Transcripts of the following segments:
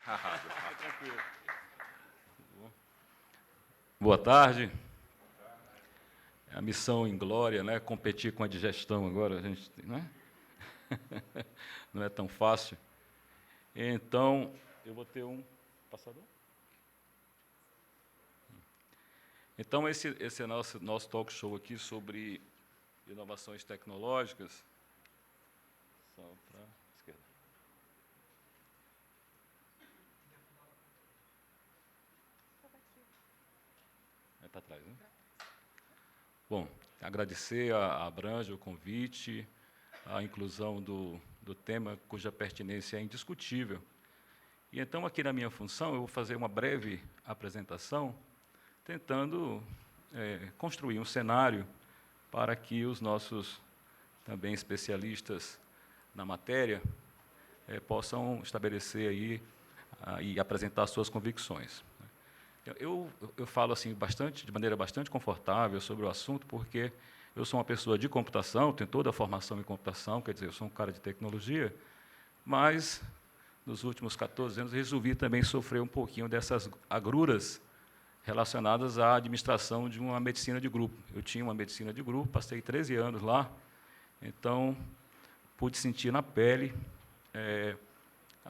Tranquilo. Boa tarde. É a missão em glória, né? Competir com a digestão agora, a gente, né? Não é tão fácil. Então, eu vou ter um passador. Então, esse é nosso talk show aqui sobre inovações tecnológicas. Só para a esquerda. É para trás, né? Bom, agradecer a Abrange o convite, a inclusão do tema, cuja pertinência é indiscutível. E então, aqui na minha função, eu vou fazer uma breve apresentação, tentando construir um cenário para que os nossos também especialistas na matéria possam estabelecer aí e apresentar suas convicções. Eu falo assim de maneira bastante confortável sobre o assunto, porque eu sou uma pessoa de computação, tenho toda a formação em computação, quer dizer, eu sou um cara de tecnologia, mas nos últimos 14 anos resolvi também sofrer um pouquinho dessas agruras relacionadas à administração de uma medicina de grupo. Eu tinha uma medicina de grupo, passei 13 anos lá, então pude sentir na pele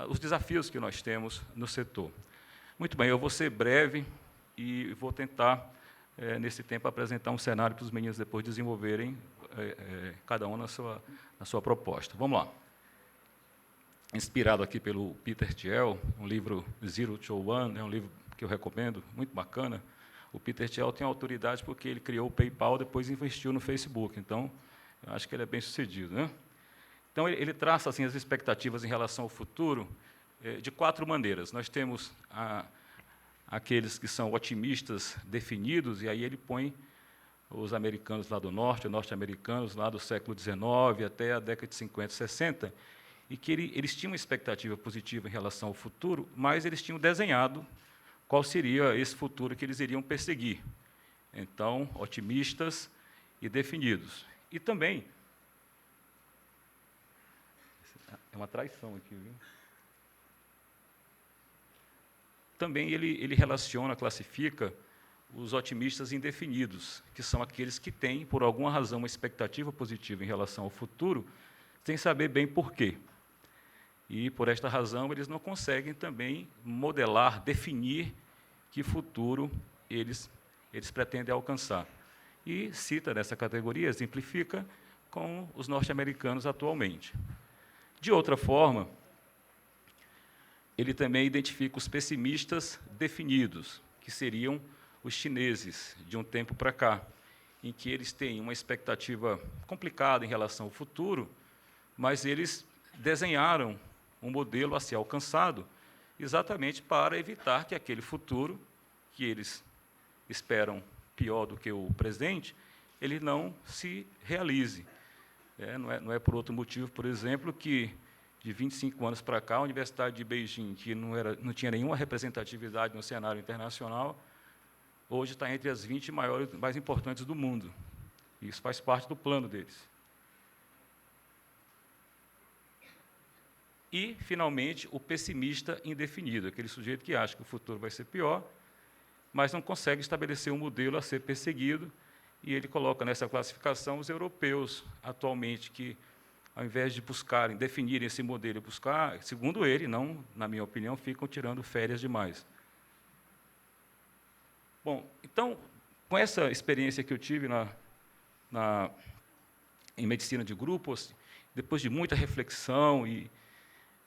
os desafios que nós temos no setor. Muito bem, eu vou ser breve e vou tentar, nesse tempo, apresentar um cenário para os meninos depois desenvolverem, cada um na sua proposta. Vamos lá. Inspirado aqui pelo Peter Thiel, um livro Zero to One, é um livro que eu recomendo, muito bacana. O Peter Thiel tem autoridade porque ele criou o PayPal, depois investiu no Facebook. Então, eu acho que ele é bem-sucedido, né? Então, ele traça assim, as expectativas em relação ao futuro de 4 maneiras. Nós temos aqueles que são otimistas definidos, e aí ele põe os americanos lá do norte, os norte-americanos lá do século XIX até a década de 50, 60, e que eles tinham uma expectativa positiva em relação ao futuro, mas eles tinham desenhado qual seria esse futuro que eles iriam perseguir. Então, otimistas e definidos. E também, é uma traição aqui, viu? Também ele relaciona, classifica os otimistas indefinidos, que são aqueles que têm, por alguma razão, uma expectativa positiva em relação ao futuro, sem saber bem por quê. E, por esta razão, eles não conseguem também modelar, definir que futuro eles pretendem alcançar. E cita nessa categoria, exemplifica com os norte-americanos atualmente. De outra forma, ele também identifica os pessimistas definidos, que seriam os chineses, de um tempo para cá, em que eles têm uma expectativa complicada em relação ao futuro, mas eles desenharam um modelo a ser alcançado exatamente para evitar que aquele futuro, que eles esperam pior do que o presente, ele não se realize. Não é por outro motivo, por exemplo, que de 25 anos para cá, a Universidade de Beijing, que não tinha nenhuma representatividade no cenário internacional, hoje está entre as 20 mais importantes do mundo. Isso faz parte do plano deles. E, finalmente, o pessimista indefinido, aquele sujeito que acha que o futuro vai ser pior, mas não consegue estabelecer um modelo a ser perseguido, e ele coloca nessa classificação os europeus, atualmente, que, ao invés de buscarem, definirem esse modelo e buscar, segundo ele, não, na minha opinião, ficam tirando férias demais. Bom, então, com essa experiência que eu tive em medicina de grupos, depois de muita reflexão,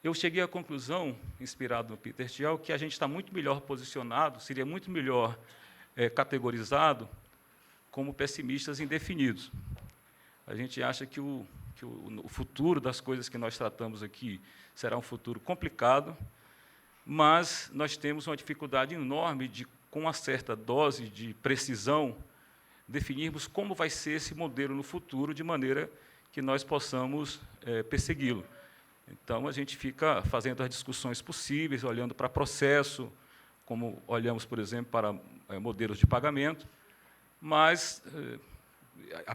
eu cheguei à conclusão, inspirado no Peter Thiel, que a gente está muito melhor posicionado, seria muito melhor categorizado como pessimistas indefinidos. A gente acha que o futuro das coisas que nós tratamos aqui será um futuro complicado, mas nós temos uma dificuldade enorme de, com uma certa dose de precisão, definirmos como vai ser esse modelo no futuro, de maneira que nós possamos persegui-lo. Então, a gente fica fazendo as discussões possíveis, olhando para processo, como olhamos, por exemplo, para modelos de pagamento, mas,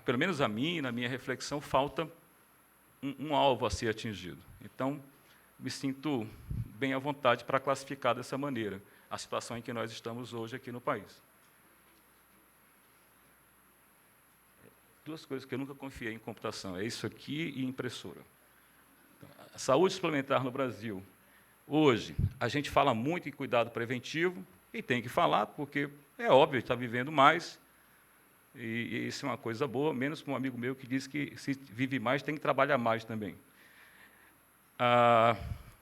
pelo menos a mim, na minha reflexão, falta um alvo a ser atingido. Então, me sinto bem à vontade para classificar dessa maneira a situação em que nós estamos hoje aqui no país. Duas coisas que eu nunca confiei em computação, é isso aqui e impressora. A saúde suplementar no Brasil, hoje, a gente fala muito em cuidado preventivo, e tem que falar, porque é óbvio, está vivendo mais, e isso é uma coisa boa, menos para um amigo meu que diz que se vive mais, tem que trabalhar mais também.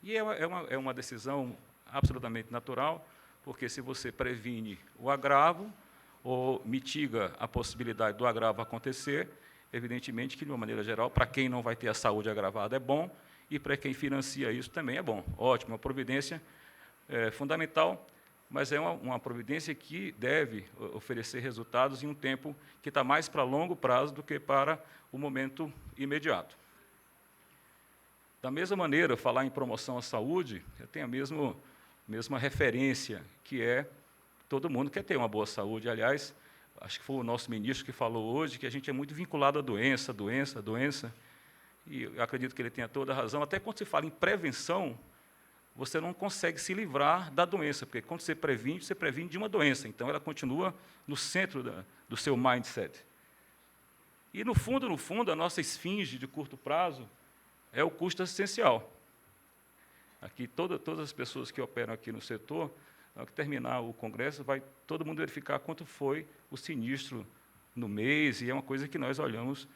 E é uma decisão absolutamente natural, porque se você previne o agravo, ou mitiga a possibilidade do agravo acontecer, evidentemente que, de uma maneira geral, para quem não vai ter a saúde agravada é bom, e para quem financia isso também é bom. Ótimo, uma providência fundamental, mas é uma providência que deve oferecer resultados em um tempo que está mais para longo prazo do que para o momento imediato. Da mesma maneira, falar em promoção à saúde, tem a mesma referência, que é todo mundo quer ter uma boa saúde. Aliás, acho que foi o nosso ministro que falou hoje que a gente é muito vinculado à doença, e eu acredito que ele tenha toda a razão. Até quando se fala em prevenção, você não consegue se livrar da doença, porque quando você previne de uma doença, então ela continua no centro do seu mindset. E, no fundo, a nossa esfinge de curto prazo é o custo assistencial. Aqui, todas as pessoas que operam aqui no setor, ao terminar o congresso, vai todo mundo verificar quanto foi o sinistro no mês, e é uma coisa que nós olhamos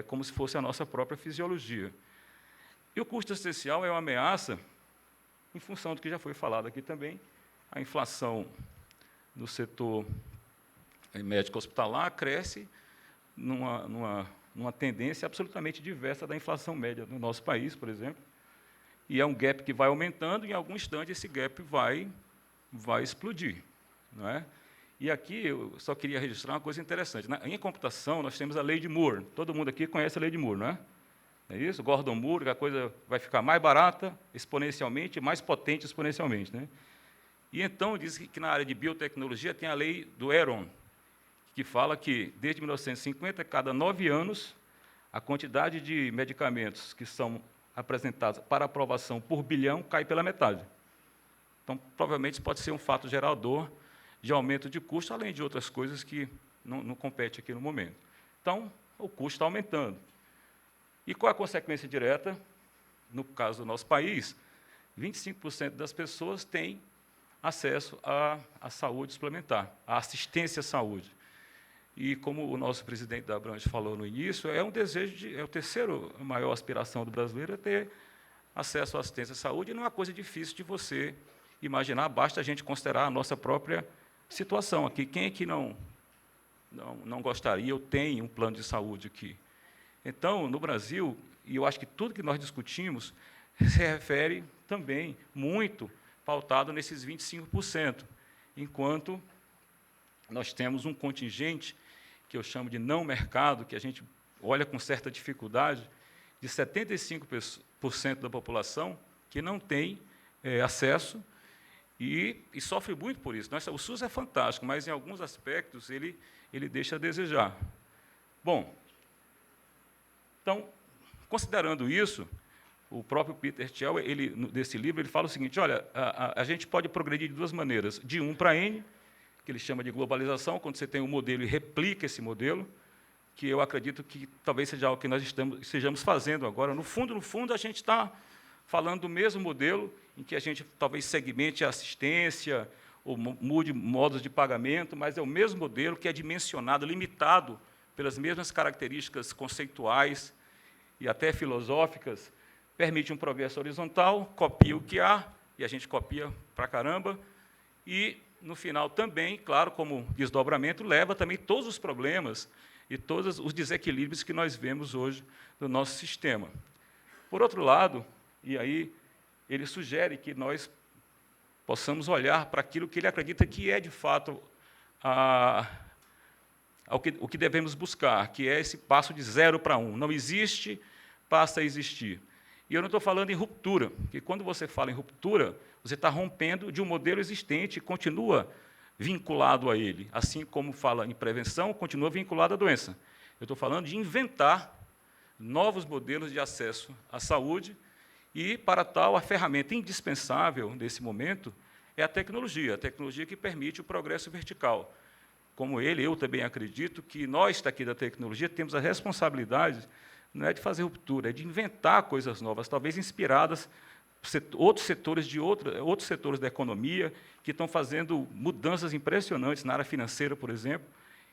como se fosse a nossa própria fisiologia. E o custo assistencial é uma ameaça, em função do que já foi falado aqui também, a inflação no setor médico hospitalar cresce numa tendência absolutamente diversa da inflação média no nosso país, por exemplo, e é um gap que vai aumentando, e em algum instante esse gap vai explodir, não é? E aqui eu só queria registrar uma coisa interessante. Em computação, nós temos a lei de Moore. Todo mundo aqui conhece a lei de Moore, não é? É isso? Gordon Moore, que a coisa vai ficar mais barata exponencialmente, mais potente exponencialmente, né? E então diz que na área de biotecnologia tem a lei do Heron, que fala que, desde 1950, cada 9 anos, a quantidade de medicamentos que são apresentados para aprovação por bilhão cai pela metade. Então, provavelmente, isso pode ser um fato gerador de aumento de custo, além de outras coisas que não compete aqui no momento. Então, o custo está aumentando. E qual a consequência direta? No caso do nosso país, 25% das pessoas têm acesso à saúde suplementar, à assistência à saúde. E, como o nosso presidente da Abrange falou no início, é o terceiro maior aspiração do brasileiro é ter acesso à assistência à saúde, e não é uma coisa difícil de você imaginar, basta a gente considerar a nossa própria situação aqui. Quem é que não gostaria ou tem um plano de saúde aqui? Então, no Brasil, e eu acho que tudo que nós discutimos se refere também muito pautado nesses 25%, enquanto nós temos um contingente, que eu chamo de não mercado, que a gente olha com certa dificuldade, de 75% da população que não tem acesso e sofre muito por isso. O SUS é fantástico, mas, em alguns aspectos, ele deixa a desejar. Bom, então, considerando isso, o próprio Peter Thiel, desse livro, ele fala o seguinte: olha, a gente pode progredir de duas maneiras, de 1 para N, que ele chama de globalização, quando você tem um modelo e replica esse modelo, que eu acredito que talvez seja algo que nós estejamos fazendo agora. No fundo, a gente está falando do mesmo modelo, em que a gente talvez segmente a assistência, ou mude modos de pagamento, mas é o mesmo modelo que é dimensionado, limitado pelas mesmas características conceituais e até filosóficas, permite um progresso horizontal, copia o que há, e a gente copia para caramba, e, no final, também, claro, como desdobramento, leva também todos os problemas e todos os desequilíbrios que nós vemos hoje no nosso sistema. Por outro lado, e aí ele sugere que nós possamos olhar para aquilo que ele acredita que é, de fato, o que devemos buscar, que é esse passo de 0 para 1. Não existe, passa a existir. E eu não estou falando em ruptura, porque quando você fala em ruptura, você está rompendo de um modelo existente e continua vinculado a ele. Assim como fala em prevenção, continua vinculado à doença. Eu estou falando de inventar novos modelos de acesso à saúde E, para tal, a ferramenta indispensável nesse momento é a tecnologia que permite o progresso vertical. Como ele, eu também acredito que nós, daqui da tecnologia, temos a responsabilidade não é de fazer ruptura, é de inventar coisas novas, talvez inspiradas por outros setores da economia que estão fazendo mudanças impressionantes na área financeira, por exemplo,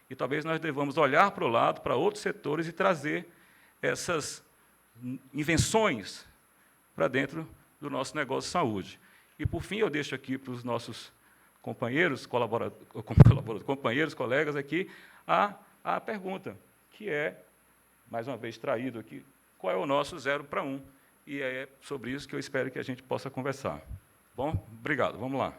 e talvez nós devamos olhar para o lado, para outros setores e trazer essas invenções para dentro do nosso negócio de saúde. E, por fim, eu deixo aqui para os nossos companheiros, companheiros, colegas aqui, a pergunta, que é, mais uma vez traído aqui, qual é o nosso 0 para 1? E é sobre isso que eu espero que a gente possa conversar. Bom, obrigado, vamos lá.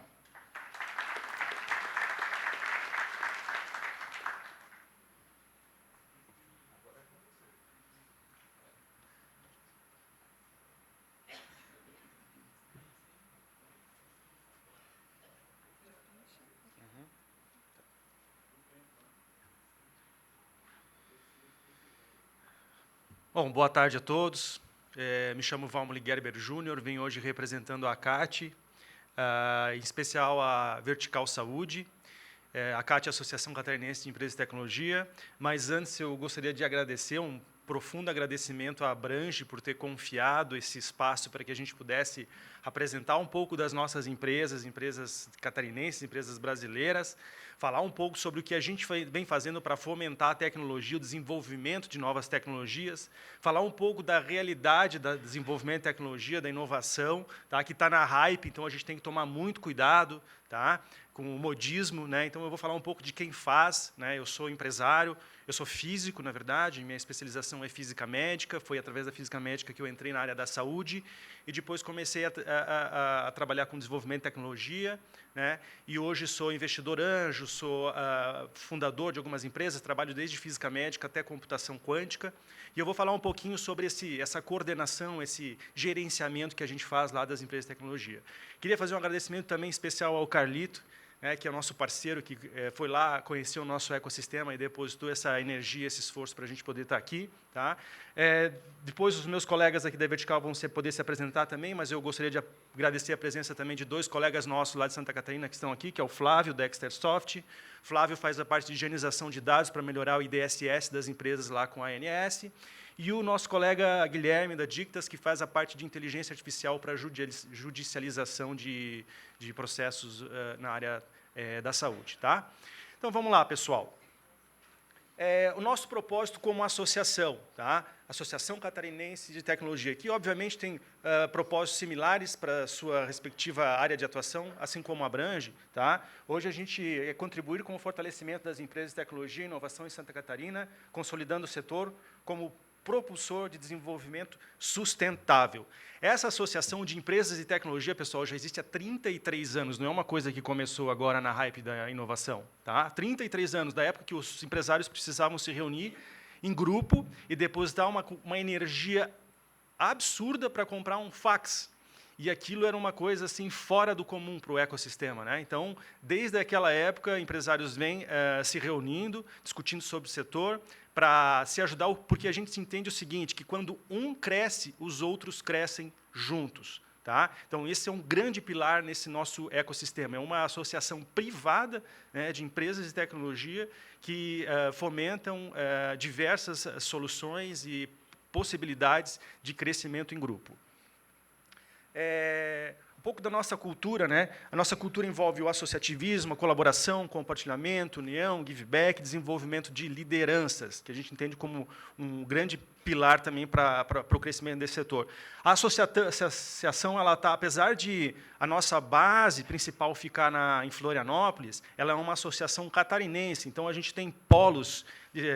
Bom, boa tarde a todos. Me chamo Valmoli Gerber Júnior, venho hoje representando a CAT, em especial a Vertical Saúde. A CAT é a Associação Catarinense de Empresas de Tecnologia, mas antes eu gostaria de agradecer, um profundo agradecimento à Abrange por ter confiado esse espaço para que a gente pudesse apresentar um pouco das nossas empresas catarinenses, empresas brasileiras, falar um pouco sobre o que a gente vem fazendo para fomentar a tecnologia, o desenvolvimento de novas tecnologias, falar um pouco da realidade do desenvolvimento de tecnologia, da inovação, tá, que está na hype, então a gente tem que tomar muito cuidado, tá, com o modismo, né? Então eu vou falar um pouco de quem faz, né? Eu sou empresário, eu sou físico, na verdade, minha especialização é física médica, foi através da física médica que eu entrei na área da saúde e depois comecei a trabalhar com desenvolvimento de tecnologia, né? E hoje sou investidor anjo, sou fundador de algumas empresas, trabalho desde física médica até computação quântica, e eu vou falar um pouquinho sobre essa coordenação, esse gerenciamento que a gente faz lá das empresas de tecnologia. Queria fazer um agradecimento também especial ao Carlito, que é o nosso parceiro, que foi lá, conheceu o nosso ecossistema e depositou essa energia, esse esforço para a gente poder estar aqui. Tá? Depois, os meus colegas aqui da Vertical vão poder se apresentar também, mas eu gostaria de agradecer a presença também de 2 colegas nossos lá de Santa Catarina que estão aqui, que é o Flávio, da Dexter Soft. Flávio faz a parte de higienização de dados para melhorar o IDSS das empresas lá com a ANS. E o nosso colega Guilherme, da Dictas, que faz a parte de inteligência artificial para judicialização de processos na área da saúde. Tá? Então, vamos lá, pessoal. O nosso propósito como associação, tá? Associação Catarinense de Tecnologia, que, obviamente, tem propósitos similares para a sua respectiva área de atuação, assim como a Abrange. Tá? Hoje, a gente contribuir com o fortalecimento das empresas de tecnologia e inovação em Santa Catarina, consolidando o setor como propulsor de desenvolvimento sustentável. Essa associação de empresas e tecnologia, pessoal, já existe há 33 anos, não é uma coisa que começou agora na hype da inovação. Tá? 33 anos, da época que os empresários precisavam se reunir em grupo e depositar uma energia absurda para comprar um fax. E aquilo era uma coisa assim fora do comum para o ecossistema, né? Então, desde aquela época, empresários vêm se reunindo, discutindo sobre o setor, para se ajudar, porque a gente entende o seguinte, que quando um cresce, os outros crescem juntos. Tá? Então, esse é um grande pilar nesse nosso ecossistema. É uma associação privada, né, de empresas de tecnologia que fomentam diversas soluções e possibilidades de crescimento em grupo. Um pouco da nossa cultura, né? A nossa cultura envolve o associativismo, a colaboração, compartilhamento, união, give back, desenvolvimento de lideranças, que a gente entende como um grande pilar também para o crescimento desse setor. A associação, ela tá, apesar de a nossa base principal ficar em Florianópolis, ela é uma associação catarinense, então a gente tem polos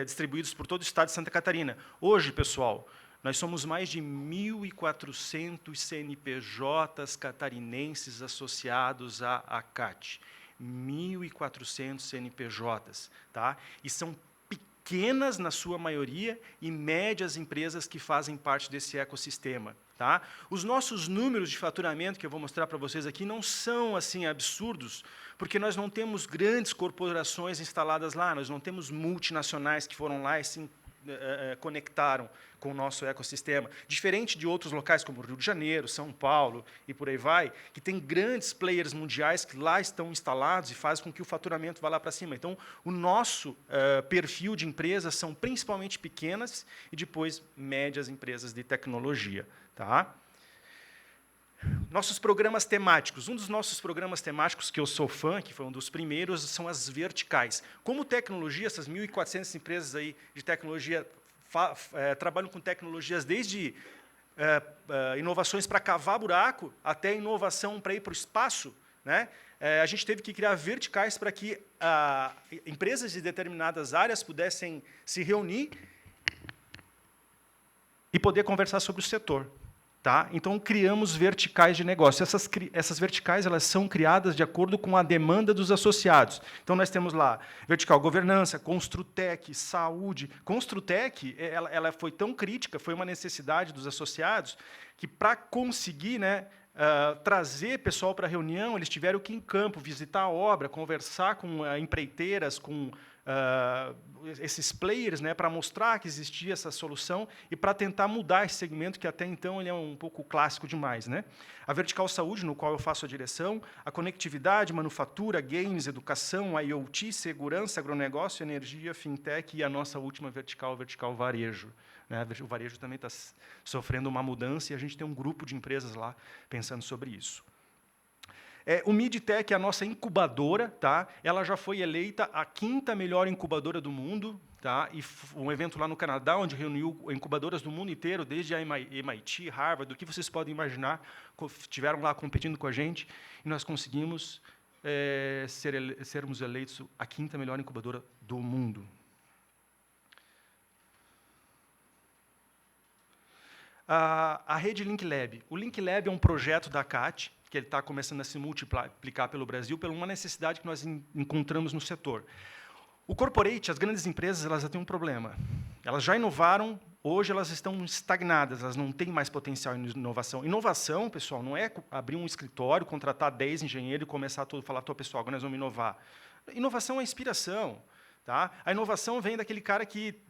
distribuídos por todo o estado de Santa Catarina. Hoje, pessoal, nós somos mais de 1.400 CNPJs catarinenses associados à CAT. 1.400 CNPJs. Tá? E são pequenas, na sua maioria, e médias empresas que fazem parte desse ecossistema. Tá? Os nossos números de faturamento, que eu vou mostrar para vocês aqui, não são assim absurdos, porque nós não temos grandes corporações instaladas lá, nós não temos multinacionais que foram lá e conectaram com o nosso ecossistema. Diferente de outros locais como Rio de Janeiro, São Paulo e por aí vai, que tem grandes players mundiais que lá estão instalados e fazem com que o faturamento vá lá para cima. Então, o nosso perfil de empresas são principalmente pequenas e depois médias empresas de tecnologia. Tá? Nossos programas temáticos. Um dos nossos programas temáticos, que eu sou fã, que foi um dos primeiros, são as verticais. Como tecnologia, essas 1.400 empresas aí de tecnologia trabalham com tecnologias desde inovações para cavar buraco até inovação para ir para o espaço, né? A gente teve que criar verticais para que empresas de determinadas áreas pudessem se reunir e poder conversar sobre o setor. Tá? Então, criamos verticais de negócio. Essas verticais elas são criadas de acordo com a demanda dos associados. Então, nós temos lá vertical governança, Construtec, saúde. Construtec ela foi tão crítica, foi uma necessidade dos associados, que, para conseguir, né, trazer pessoal para a reunião, eles tiveram que ir em campo, visitar a obra, conversar com empreiteiras, com esses players, né, para mostrar que existia essa solução e para tentar mudar esse segmento, que até então ele é um pouco clássico demais. Né? A vertical saúde, no qual eu faço a direção, a conectividade, manufatura, games, educação, IoT, segurança, agronegócio, energia, fintech e a nossa última vertical, a vertical varejo. Né? O varejo também está sofrendo uma mudança e a gente tem um grupo de empresas lá pensando sobre isso. O MidTech é a nossa incubadora, tá? Ela já foi eleita a 5ª melhor incubadora do mundo, tá? E um evento lá no Canadá, onde reuniu incubadoras do mundo inteiro, desde a MIT, Harvard, o que vocês podem imaginar, estiveram lá competindo com a gente, e nós conseguimos sermos eleitos a 5ª melhor incubadora do mundo. A rede Link Lab. O Link Lab é um projeto da CAT, que ele está começando a se multiplicar pelo Brasil, por uma necessidade que nós encontramos no setor. O corporate, as grandes empresas, elas já têm um problema. Elas já inovaram, hoje elas estão estagnadas, elas não têm mais potencial em inovação. Inovação, pessoal, não é abrir um escritório, contratar 10 engenheiros e começar a falar, pessoal, agora nós vamos inovar. Inovação é inspiração. Tá? A inovação vem daquele cara que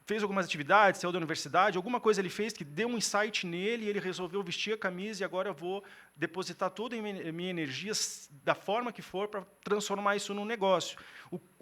fez algumas atividades, saiu da universidade, alguma coisa ele fez que deu um insight nele, e ele resolveu vestir a camisa e agora eu vou depositar toda a minha energia da forma que for para transformar isso num negócio.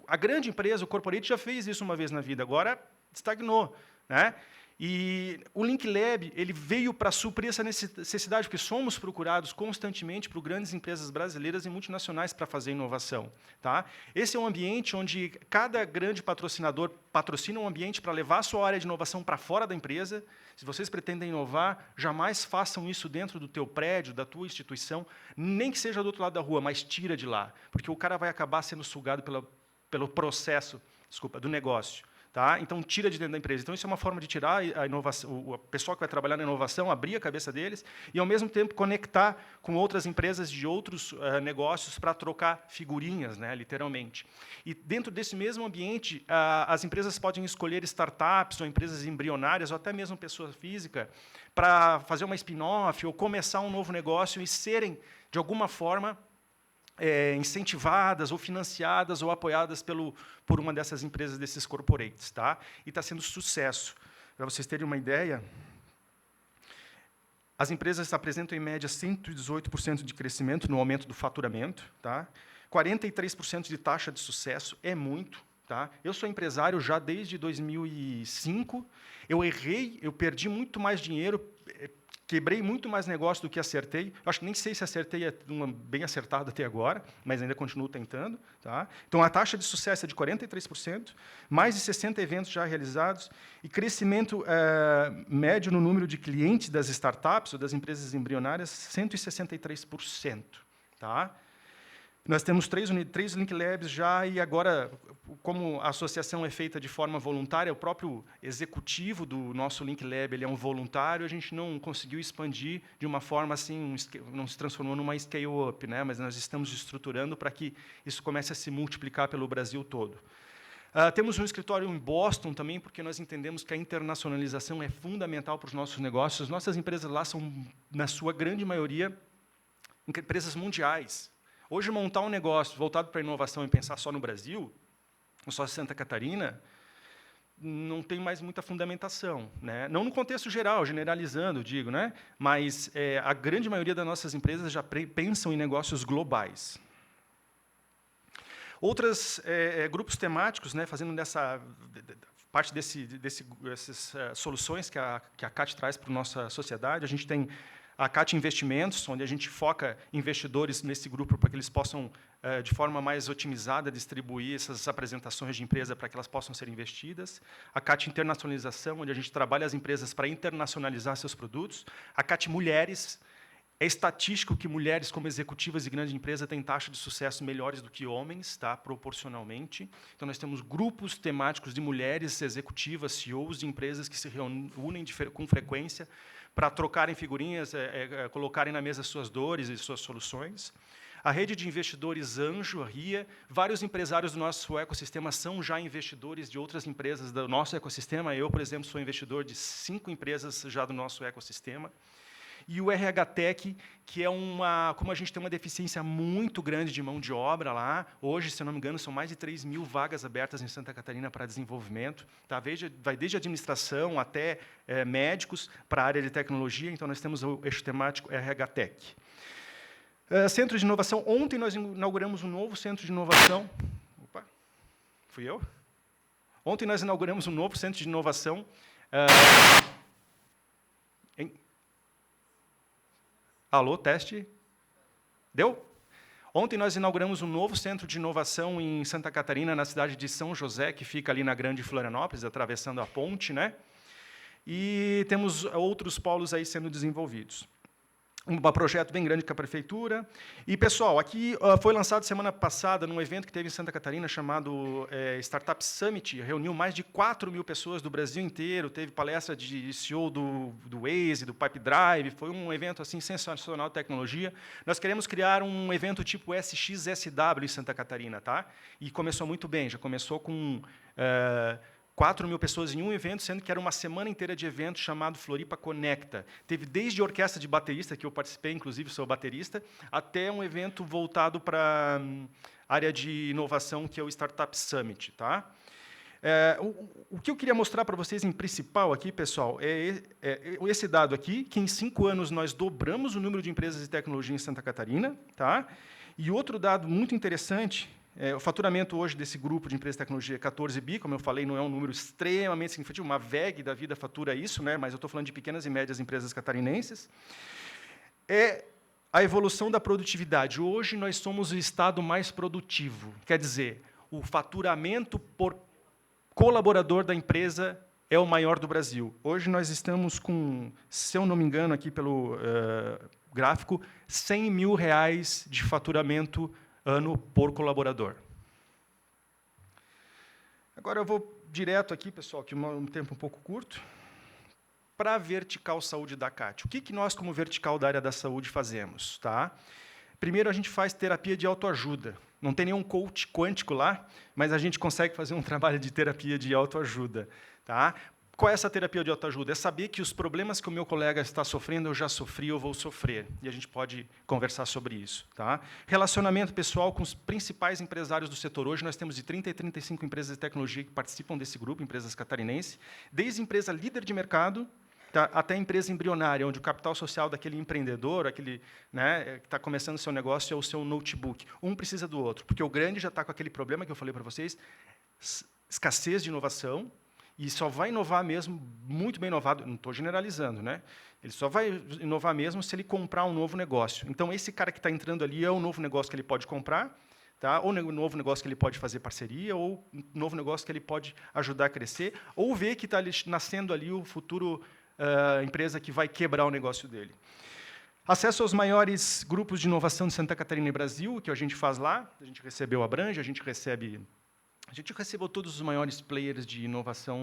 A grande empresa, o corporate, já fez isso uma vez na vida, agora estagnou. Né? E o Link Lab ele veio para suprir essa necessidade, porque somos procurados constantemente por grandes empresas brasileiras e multinacionais para fazer inovação. Tá? Esse é um ambiente onde cada grande patrocinador patrocina um ambiente para levar a sua área de inovação para fora da empresa. Se vocês pretendem inovar, jamais façam isso dentro do teu prédio, da tua instituição, nem que seja do outro lado da rua, mas tira de lá, porque o cara vai acabar sendo sugado pelo processo, do negócio. Tá? Então, tira de dentro da empresa. Então, isso é uma forma de tirar a inovação, o pessoal que vai trabalhar na inovação, abrir a cabeça deles e, ao mesmo tempo, conectar com outras empresas de outros negócios para trocar figurinhas, né, literalmente. E, dentro desse mesmo ambiente, as empresas podem escolher startups ou empresas embrionárias, ou até mesmo pessoa física, para fazer uma spin-off ou começar um novo negócio e serem, de alguma forma, incentivadas ou financiadas ou apoiadas por uma dessas empresas, desses corporates. Tá? E está sendo sucesso. Para vocês terem uma ideia, as empresas apresentam, em média, 118% de crescimento no aumento do faturamento. Tá? 43% de taxa de sucesso, é muito. Tá? Eu sou empresário já desde 2005. Eu errei, eu perdi muito mais dinheiro, quebrei muito mais negócio do que acertei. Eu acho que nem sei se acertei bem acertado até agora, mas ainda continuo tentando. Tá? Então, a taxa de sucesso é de 43%, mais de 60 eventos já realizados, e crescimento médio no número de clientes das startups ou das empresas embrionárias, 163%. Tá? Nós temos 3 Link Labs já, e agora, como a associação é feita de forma voluntária, o próprio executivo do nosso Link Lab ele é um voluntário, a gente não conseguiu expandir de uma forma assim, não se transformou numa scale-up, né? Mas nós estamos estruturando para que isso comece a se multiplicar pelo Brasil todo. Temos um escritório em Boston também, porque nós entendemos que a internacionalização é fundamental para os nossos negócios. As nossas empresas lá são, na sua grande maioria, empresas mundiais. Hoje, montar um negócio voltado para a inovação e pensar só no Brasil, ou só em Santa Catarina, não tem mais muita fundamentação, né? Não no contexto geral, generalizando, digo, né? Mas a grande maioria das nossas empresas já pensam em negócios globais. Outros grupos temáticos, né, fazendo dessa parte dessas soluções que a CAT traz para a nossa sociedade, a gente tem a CAT Investimentos, onde a gente foca investidores nesse grupo para que eles possam, de forma mais otimizada, distribuir essas apresentações de empresa para que elas possam ser investidas. A CAT Internacionalização, onde a gente trabalha as empresas para internacionalizar seus produtos. A CAT Mulheres. É estatístico que mulheres, como executivas de grande empresa, têm taxa de sucesso melhores do que homens, tá? Proporcionalmente. Então, nós temos grupos temáticos de mulheres executivas, CEOs de empresas que se reúnem com frequência para trocarem figurinhas, colocarem na mesa suas dores e suas soluções. A rede de investidores Anjo, a RIA, vários empresários do nosso ecossistema são já investidores de outras empresas do nosso ecossistema. Eu, por exemplo, sou investidor de 5 empresas já do nosso ecossistema. E o RH Tech, que é como a gente tem uma deficiência muito grande de mão de obra lá, hoje, se eu não me engano, são mais de 3.000 vagas abertas em Santa Catarina para desenvolvimento, tá? Vai desde administração até médicos para a área de tecnologia, então nós temos o eixo temático RH Tech. Centro de inovação, ontem nós inauguramos um novo centro de inovação. Opa, fui eu? Ontem nós inauguramos um novo centro de inovação Alô, teste? Deu? Ontem nós inauguramos um novo centro de inovação em Santa Catarina, na cidade de São José, que fica ali na Grande Florianópolis, atravessando a ponte, né? E temos outros polos aí sendo desenvolvidos. Um projeto bem grande com a prefeitura. E, pessoal, aqui foi lançado semana passada, num evento que teve em Santa Catarina, chamado Startup Summit, reuniu mais de 4.000 pessoas do Brasil inteiro, teve palestra de CEO do Waze, do Pipedrive, foi um evento assim, sensacional de tecnologia. Nós queremos criar um evento tipo SXSW em Santa Catarina, tá? E começou muito bem, já começou com 4.000 pessoas em um evento, sendo que era uma semana inteira de evento chamado Floripa Conecta. Teve desde orquestra de baterista, que eu participei, inclusive sou baterista, até um evento voltado para a área de inovação, que é o Startup Summit. Tá? O que eu queria mostrar para vocês em principal aqui, pessoal, é esse dado aqui, que em 5 anos nós dobramos o número de empresas de tecnologia em Santa Catarina. Tá? E outro dado muito interessante, o faturamento hoje desse grupo de empresas de tecnologia é 14 bi, como eu falei, não é um número extremamente significativo, uma VEG da vida fatura isso, né, mas eu estou falando de pequenas e médias empresas catarinenses. É a evolução da produtividade. Hoje, nós somos o estado mais produtivo. Quer dizer, o faturamento por colaborador da empresa é o maior do Brasil. Hoje, nós estamos com, se eu não me engano, aqui pelo gráfico, R$100 mil de faturamento ano por colaborador. Agora eu vou direto aqui, pessoal, que um tempo um pouco curto, para a vertical saúde da CAT. O que nós, como vertical da área da saúde, fazemos? Tá? Primeiro, a gente faz terapia de autoajuda. Não tem nenhum coach quântico lá, mas a gente consegue fazer um trabalho de terapia de autoajuda. Tá? Qual é essa terapia de autoajuda? É saber que os problemas que o meu colega está sofrendo, eu já sofri ou vou sofrer. E a gente pode conversar sobre isso. Tá? Relacionamento pessoal com os principais empresários do setor. Hoje nós temos de 30 a 35 empresas de tecnologia que participam desse grupo, empresas catarinenses, desde empresa líder de mercado, tá, até empresa embrionária, onde o capital social daquele empreendedor, aquele, né, que está começando o seu negócio, é o seu notebook. Um precisa do outro, porque o grande já está com aquele problema que eu falei para vocês, escassez de inovação, e só vai inovar mesmo, muito bem inovado, não estou generalizando, né? Ele só vai inovar mesmo se ele comprar um novo negócio. Então, esse cara que está entrando ali é um novo negócio que ele pode comprar, tá? Ou um novo negócio que ele pode fazer parceria, ou um novo negócio que ele pode ajudar a crescer, ou ver que está nascendo ali o futuro empresa que vai quebrar o negócio dele. Acesso aos maiores grupos de inovação de Santa Catarina e Brasil, que a gente faz lá. A gente recebeu a Abrange, a gente recebeu todos os maiores players de inovação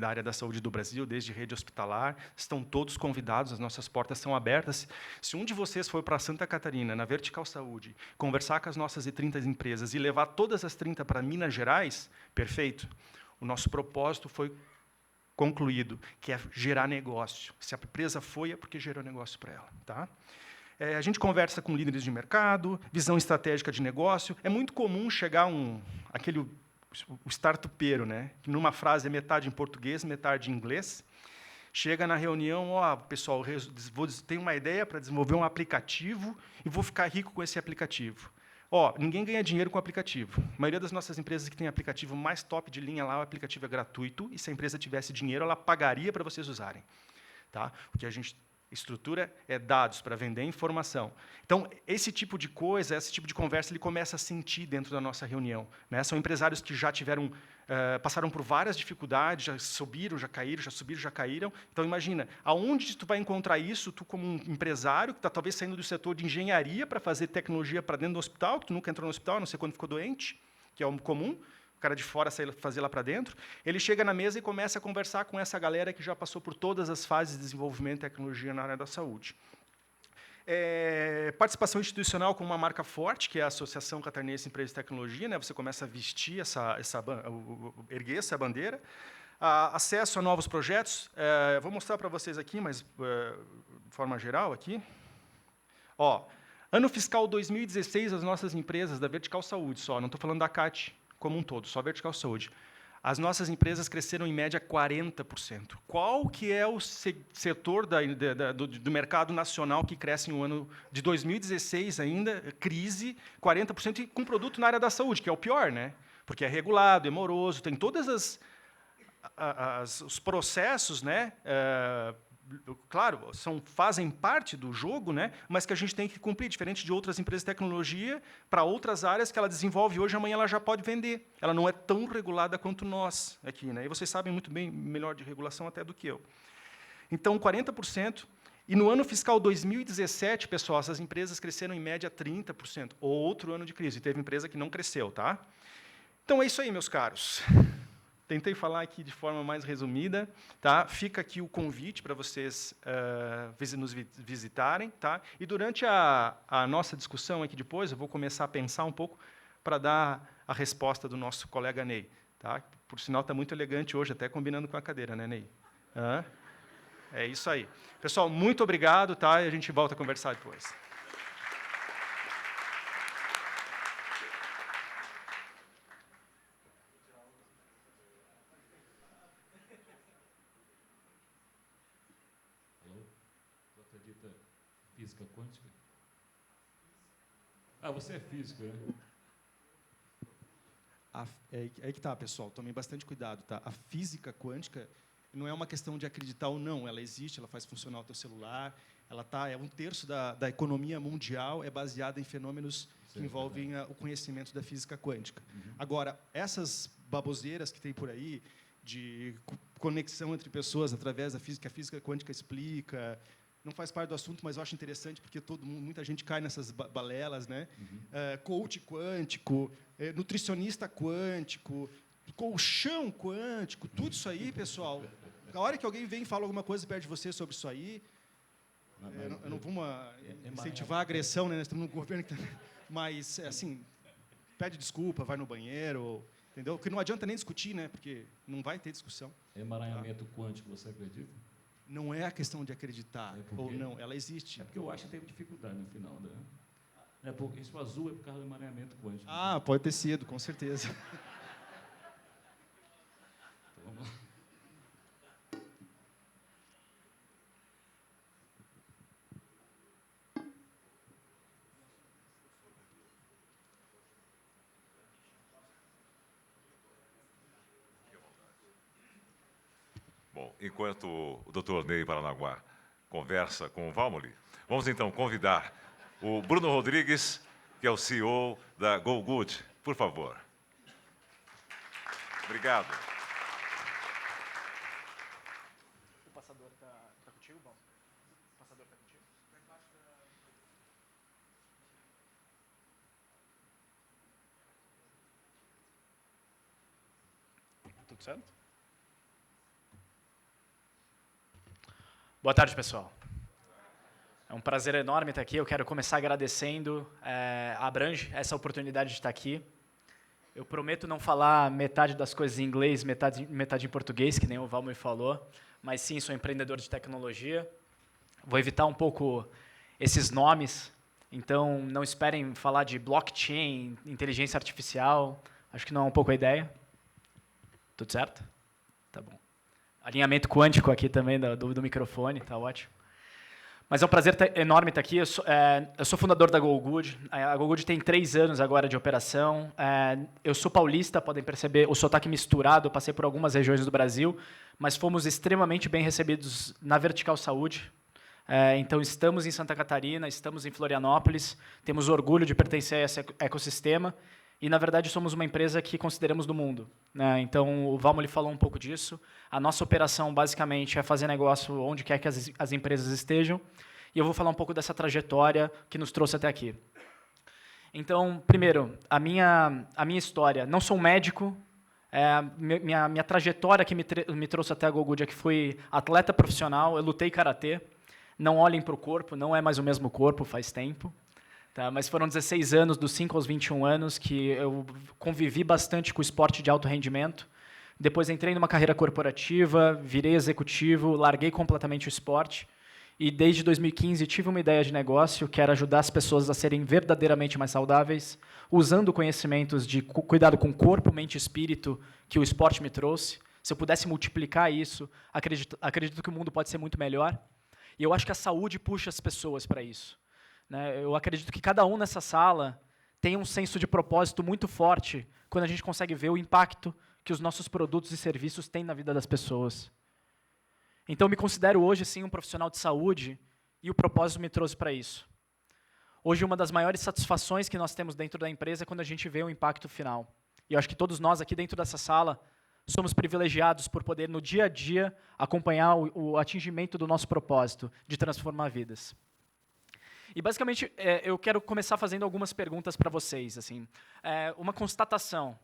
da área da saúde do Brasil, desde rede hospitalar. Estão todos convidados, as nossas portas são abertas. Se um de vocês for para Santa Catarina, na Vertical Saúde, conversar com as nossas 30 empresas e levar todas as 30 para Minas Gerais, perfeito. O nosso propósito foi concluído, que é gerar negócio. Se a empresa foi, é porque gerou negócio para ela. Tá? A gente conversa com líderes de mercado, visão estratégica de negócio. É muito comum chegar aquele o startupeiro, né? Que numa frase é metade em português, metade em inglês. Chega na reunião, ó, pessoal, tenho uma ideia para desenvolver um aplicativo e vou ficar rico com esse aplicativo. Ó, ninguém ganha dinheiro com aplicativo. A maioria das nossas empresas que tem aplicativo mais top de linha lá, o aplicativo é gratuito, e se a empresa tivesse dinheiro, ela pagaria para vocês usarem. Tá? O que a gente estrutura é dados para vender informação. Então, esse tipo de coisa, esse tipo de conversa, ele começa a sentir dentro da nossa reunião. Né? São empresários que já tiveram, passaram por várias dificuldades, já subiram, já caíram, já subiram, já caíram. Então, imagina, aonde tu vai encontrar isso, tu como um empresário, que está talvez saindo do setor de engenharia para fazer tecnologia para dentro do hospital, que tu nunca entrou no hospital, a não sei quando ficou doente, que é o comum, o cara de fora fazer lá para dentro, ele chega na mesa e começa a conversar com essa galera que já passou por todas as fases de desenvolvimento de tecnologia na área da saúde. Participação institucional com uma marca forte, que é a Associação Catarinense de Empresas de Tecnologia, né? Você começa a vestir erguer essa bandeira. Acesso a novos projetos. Vou mostrar para vocês aqui, mas de forma geral aqui. Ó, ano fiscal 2016, as nossas empresas da Vertical Saúde, só, não estou falando da CAT como um todo, só Vertical Saúde. As nossas empresas cresceram em média 40%. Qual que é o setor do mercado nacional que cresce no ano de 2016 ainda, crise, 40%, e com produto na área da saúde, que é o pior, né? Porque é regulado, é moroso, tem todas os processos, né? Claro, fazem parte do jogo, né? Mas que a gente tem que cumprir, diferente de outras empresas de tecnologia, para outras áreas que ela desenvolve hoje, amanhã ela já pode vender. Ela não é tão regulada quanto nós aqui, né? E vocês sabem muito bem, melhor de regulação até do que eu. Então, 40%. E no ano fiscal 2017, pessoal, essas empresas cresceram em média 30%. Outro ano de crise. Teve empresa que não cresceu, tá? Então, é isso aí, meus caros. Tentei falar aqui de forma mais resumida, tá? Fica aqui o convite para vocês nos visitarem, tá? E durante a nossa discussão aqui depois, eu vou começar a pensar um pouco para dar a resposta do nosso colega Ney, tá? Por sinal, está muito elegante hoje, até combinando com a cadeira, né, Ney? É isso aí. Pessoal, muito obrigado, tá? E a gente volta a conversar depois. Física quântica? Você é físico, né? Aí que tá, pessoal. Tomem bastante cuidado, tá? A física quântica não é uma questão de acreditar ou não. Ela existe, ela faz funcionar o teu celular. Ela é 1/3 da economia mundial é baseada em fenômenos que envolvem o conhecimento da física quântica. Agora, essas baboseiras que tem por aí de conexão entre pessoas através da física, que a física quântica explica, não faz parte do assunto, mas eu acho interessante porque muita gente cai nessas balelas, né? Coach quântico, nutricionista quântico, colchão quântico, tudo isso aí, pessoal. Na hora que alguém vem e fala alguma coisa perto de você sobre isso aí, eu não vou incentivar a agressão, né? Nós estamos no governo, mas assim, pede desculpa, vai no banheiro, entendeu? Porque não adianta nem discutir, né? Porque não vai ter discussão. Emaranhamento quântico, você acredita? Não é a questão de acreditar ou não, ela existe. É porque eu acho que teve dificuldade no final, né? Porque isso azul é por causa do emaranhamento quântico. Pode ter sido, com certeza. Então, vamos lá. Bom, enquanto o Dr. Ney Paranaguá conversa com o Valmoli, vamos então convidar o Bruno Rodrigues, que é o CEO da GoGood, por favor. Obrigado. O passador está contigo, bom? O passador está contigo? Tudo certo? Boa tarde, pessoal. É um prazer enorme estar aqui. Eu quero começar agradecendo a Abrange essa oportunidade de estar aqui. Eu prometo não falar metade das coisas em inglês, metade em português, que nem o Valmir falou, mas sim, sou empreendedor de tecnologia. Vou evitar um pouco esses nomes, então não esperem falar de blockchain, inteligência artificial, acho que não é um pouco a ideia. Tudo certo? Tá bom. Alinhamento quântico aqui também do microfone, tá ótimo. Mas é um prazer enorme estar aqui. Eu sou fundador da GoGood. A GoGood tem 3 anos agora de operação. Eu sou paulista, podem perceber o sotaque misturado. Eu passei por algumas regiões do Brasil, mas fomos extremamente bem recebidos na Vertical Saúde. Então, estamos em Santa Catarina, estamos em Florianópolis, temos orgulho de pertencer a esse ecossistema e, na verdade, somos uma empresa que consideramos do mundo, né? Então, o Valmoli falou um pouco disso. A nossa operação, basicamente, é fazer negócio onde quer que as empresas estejam. E eu vou falar um pouco dessa trajetória que nos trouxe até aqui. Então, primeiro, a minha história. Não sou um médico. Minha trajetória que me trouxe até a GoGood é que fui atleta profissional, eu lutei karatê. Não olhem para o corpo, não é mais o mesmo corpo, faz tempo. Tá, mas foram 16 anos, dos 5 aos 21 anos, que eu convivi bastante com o esporte de alto rendimento. Depois entrei numa carreira corporativa, virei executivo, larguei completamente o esporte. E desde 2015 tive uma ideia de negócio, que era ajudar as pessoas a serem verdadeiramente mais saudáveis, usando conhecimentos de cuidado com corpo, mente e espírito que o esporte me trouxe. Se eu pudesse multiplicar isso, acredito que o mundo pode ser muito melhor. E eu acho que a saúde puxa as pessoas para isso. Eu acredito que cada um nessa sala tem um senso de propósito muito forte quando a gente consegue ver o impacto que os nossos produtos e serviços têm na vida das pessoas. Então, eu me considero hoje, sim, um profissional de saúde e o propósito me trouxe para isso. Hoje, uma das maiores satisfações que nós temos dentro da empresa é quando a gente vê o impacto final. E eu acho que todos nós aqui dentro dessa sala somos privilegiados por poder, no dia a dia, acompanhar o atingimento do nosso propósito de transformar vidas. E, basicamente, eu quero começar fazendo algumas perguntas para vocês. Assim. Uma constatação.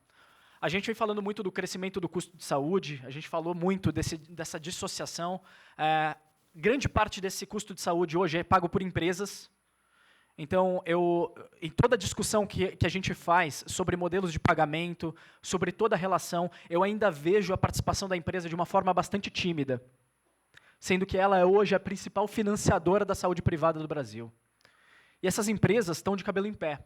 A gente vem falando muito do crescimento do custo de saúde, a gente falou muito dessa dissociação. Grande parte desse custo de saúde hoje é pago por empresas. Então, em toda a discussão que a gente faz sobre modelos de pagamento, sobre toda a relação, eu ainda vejo a participação da empresa de uma forma bastante tímida, sendo que ela é hoje a principal financiadora da saúde privada do Brasil. E essas empresas estão de cabelo em pé.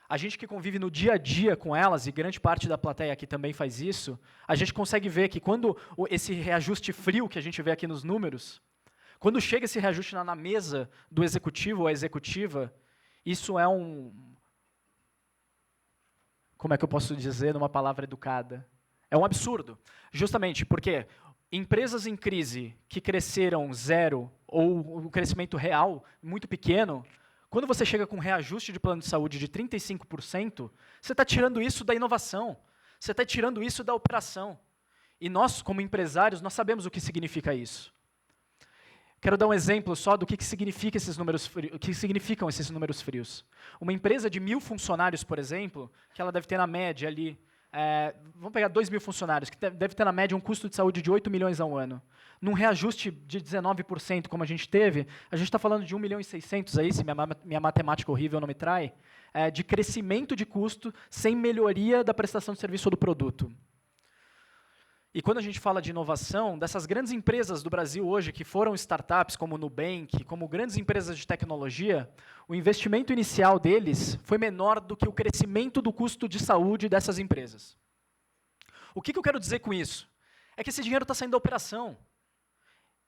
A gente que convive no dia a dia com elas, e grande parte da plateia aqui também faz isso, a gente consegue ver que quando esse reajuste frio que a gente vê aqui nos números, quando chega esse reajuste na mesa do executivo ou a executiva, isso é como é que eu posso dizer numa palavra educada? É um absurdo. Justamente porque empresas em crise que cresceram 0 ou um crescimento real muito pequeno, quando você chega com um reajuste de plano de saúde de 35%, você está tirando isso da inovação, você está tirando isso da operação. E nós, como empresários, nós sabemos o que significa isso. Quero dar um exemplo só do que significam esses números frios. Uma empresa de 1.000 funcionários, por exemplo, que ela deve ter na média ali, vamos pegar 2.000 funcionários, que deve ter na média um custo de saúde de 8 milhões ao ano. Num reajuste de 19%, como a gente teve, a gente está falando de 1.600.000 aí, se minha matemática horrível não me trai, de crescimento de custo sem melhoria da prestação de serviço ou do produto. E quando a gente fala de inovação, dessas grandes empresas do Brasil hoje, que foram startups como o Nubank, como grandes empresas de tecnologia, o investimento inicial deles foi menor do que o crescimento do custo de saúde dessas empresas. O que eu quero dizer com isso? É que esse dinheiro está saindo da operação.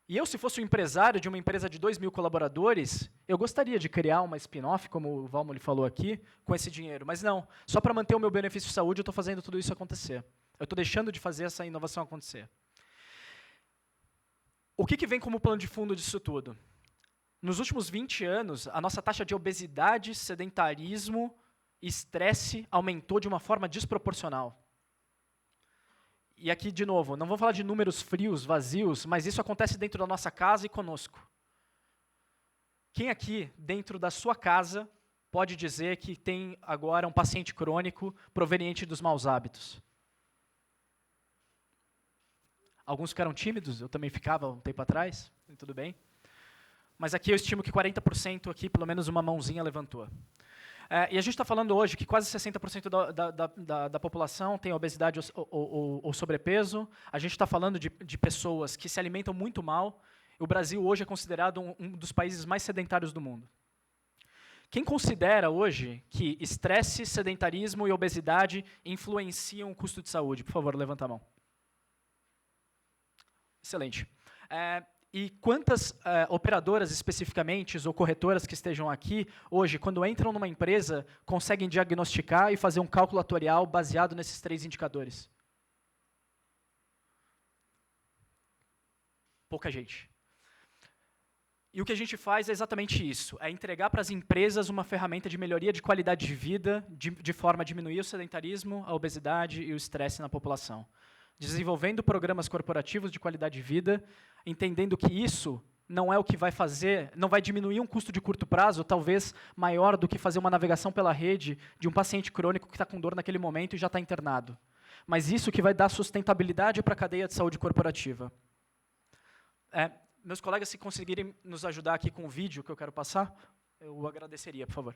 E eu, se fosse um empresário de uma empresa de 2.000 colaboradores, eu gostaria de criar uma spin-off, como o Valmoli falou aqui, com esse dinheiro. Mas não, só para manter o meu benefício de saúde, eu estou fazendo tudo isso acontecer. Eu estou deixando de fazer essa inovação acontecer. O que vem como plano de fundo disso tudo? Nos últimos 20 anos, a nossa taxa de obesidade, sedentarismo e estresse aumentou de uma forma desproporcional. E aqui, de novo, não vou falar de números frios, vazios, mas isso acontece dentro da nossa casa e conosco. Quem aqui, dentro da sua casa, pode dizer que tem agora um paciente crônico proveniente dos maus hábitos? Alguns ficaram tímidos, eu também ficava um tempo atrás, tudo bem. Mas aqui eu estimo que 40% aqui, pelo menos uma mãozinha levantou. E a gente está falando hoje que quase 60% da população tem obesidade ou sobrepeso. A gente está falando de pessoas que se alimentam muito mal. O Brasil hoje é considerado um dos países mais sedentários do mundo. Quem considera hoje que estresse, sedentarismo e obesidade influenciam o custo de saúde? Por favor, levanta a mão. Excelente. E quantas operadoras especificamente, ou corretoras que estejam aqui, hoje, quando entram numa empresa, conseguem diagnosticar e fazer um cálculo atuarial baseado nesses 3 indicadores? Pouca gente. E o que a gente faz é exatamente isso, é entregar para as empresas uma ferramenta de melhoria de qualidade de vida, de forma a diminuir o sedentarismo, a obesidade e o estresse na população. Desenvolvendo programas corporativos de qualidade de vida, entendendo que isso não é o que vai fazer, não vai diminuir um custo de curto prazo, talvez maior do que fazer uma navegação pela rede de um paciente crônico que está com dor naquele momento e já está internado. Mas isso que vai dar sustentabilidade para a cadeia de saúde corporativa. Meus colegas, se conseguirem nos ajudar aqui com o vídeo que eu quero passar, eu agradeceria, por favor.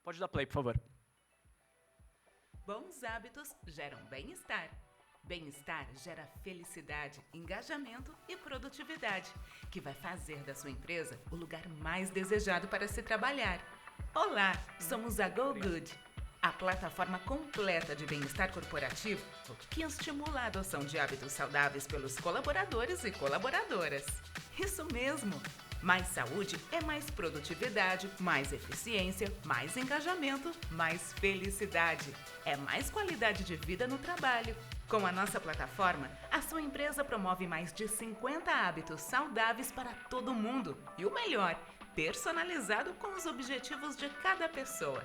Pode dar play, por favor. Bons hábitos geram bem-estar. Bem-estar gera felicidade, engajamento e produtividade, que vai fazer da sua empresa o lugar mais desejado para se trabalhar. Olá, somos a GoGood, a plataforma completa de bem-estar corporativo que estimula a adoção de hábitos saudáveis pelos colaboradores e colaboradoras. Isso mesmo! Mais saúde é mais produtividade, mais eficiência, mais engajamento, mais felicidade. É mais qualidade de vida no trabalho. Com a nossa plataforma, a sua empresa promove mais de 50 hábitos saudáveis para todo mundo. E o melhor, personalizado com os objetivos de cada pessoa.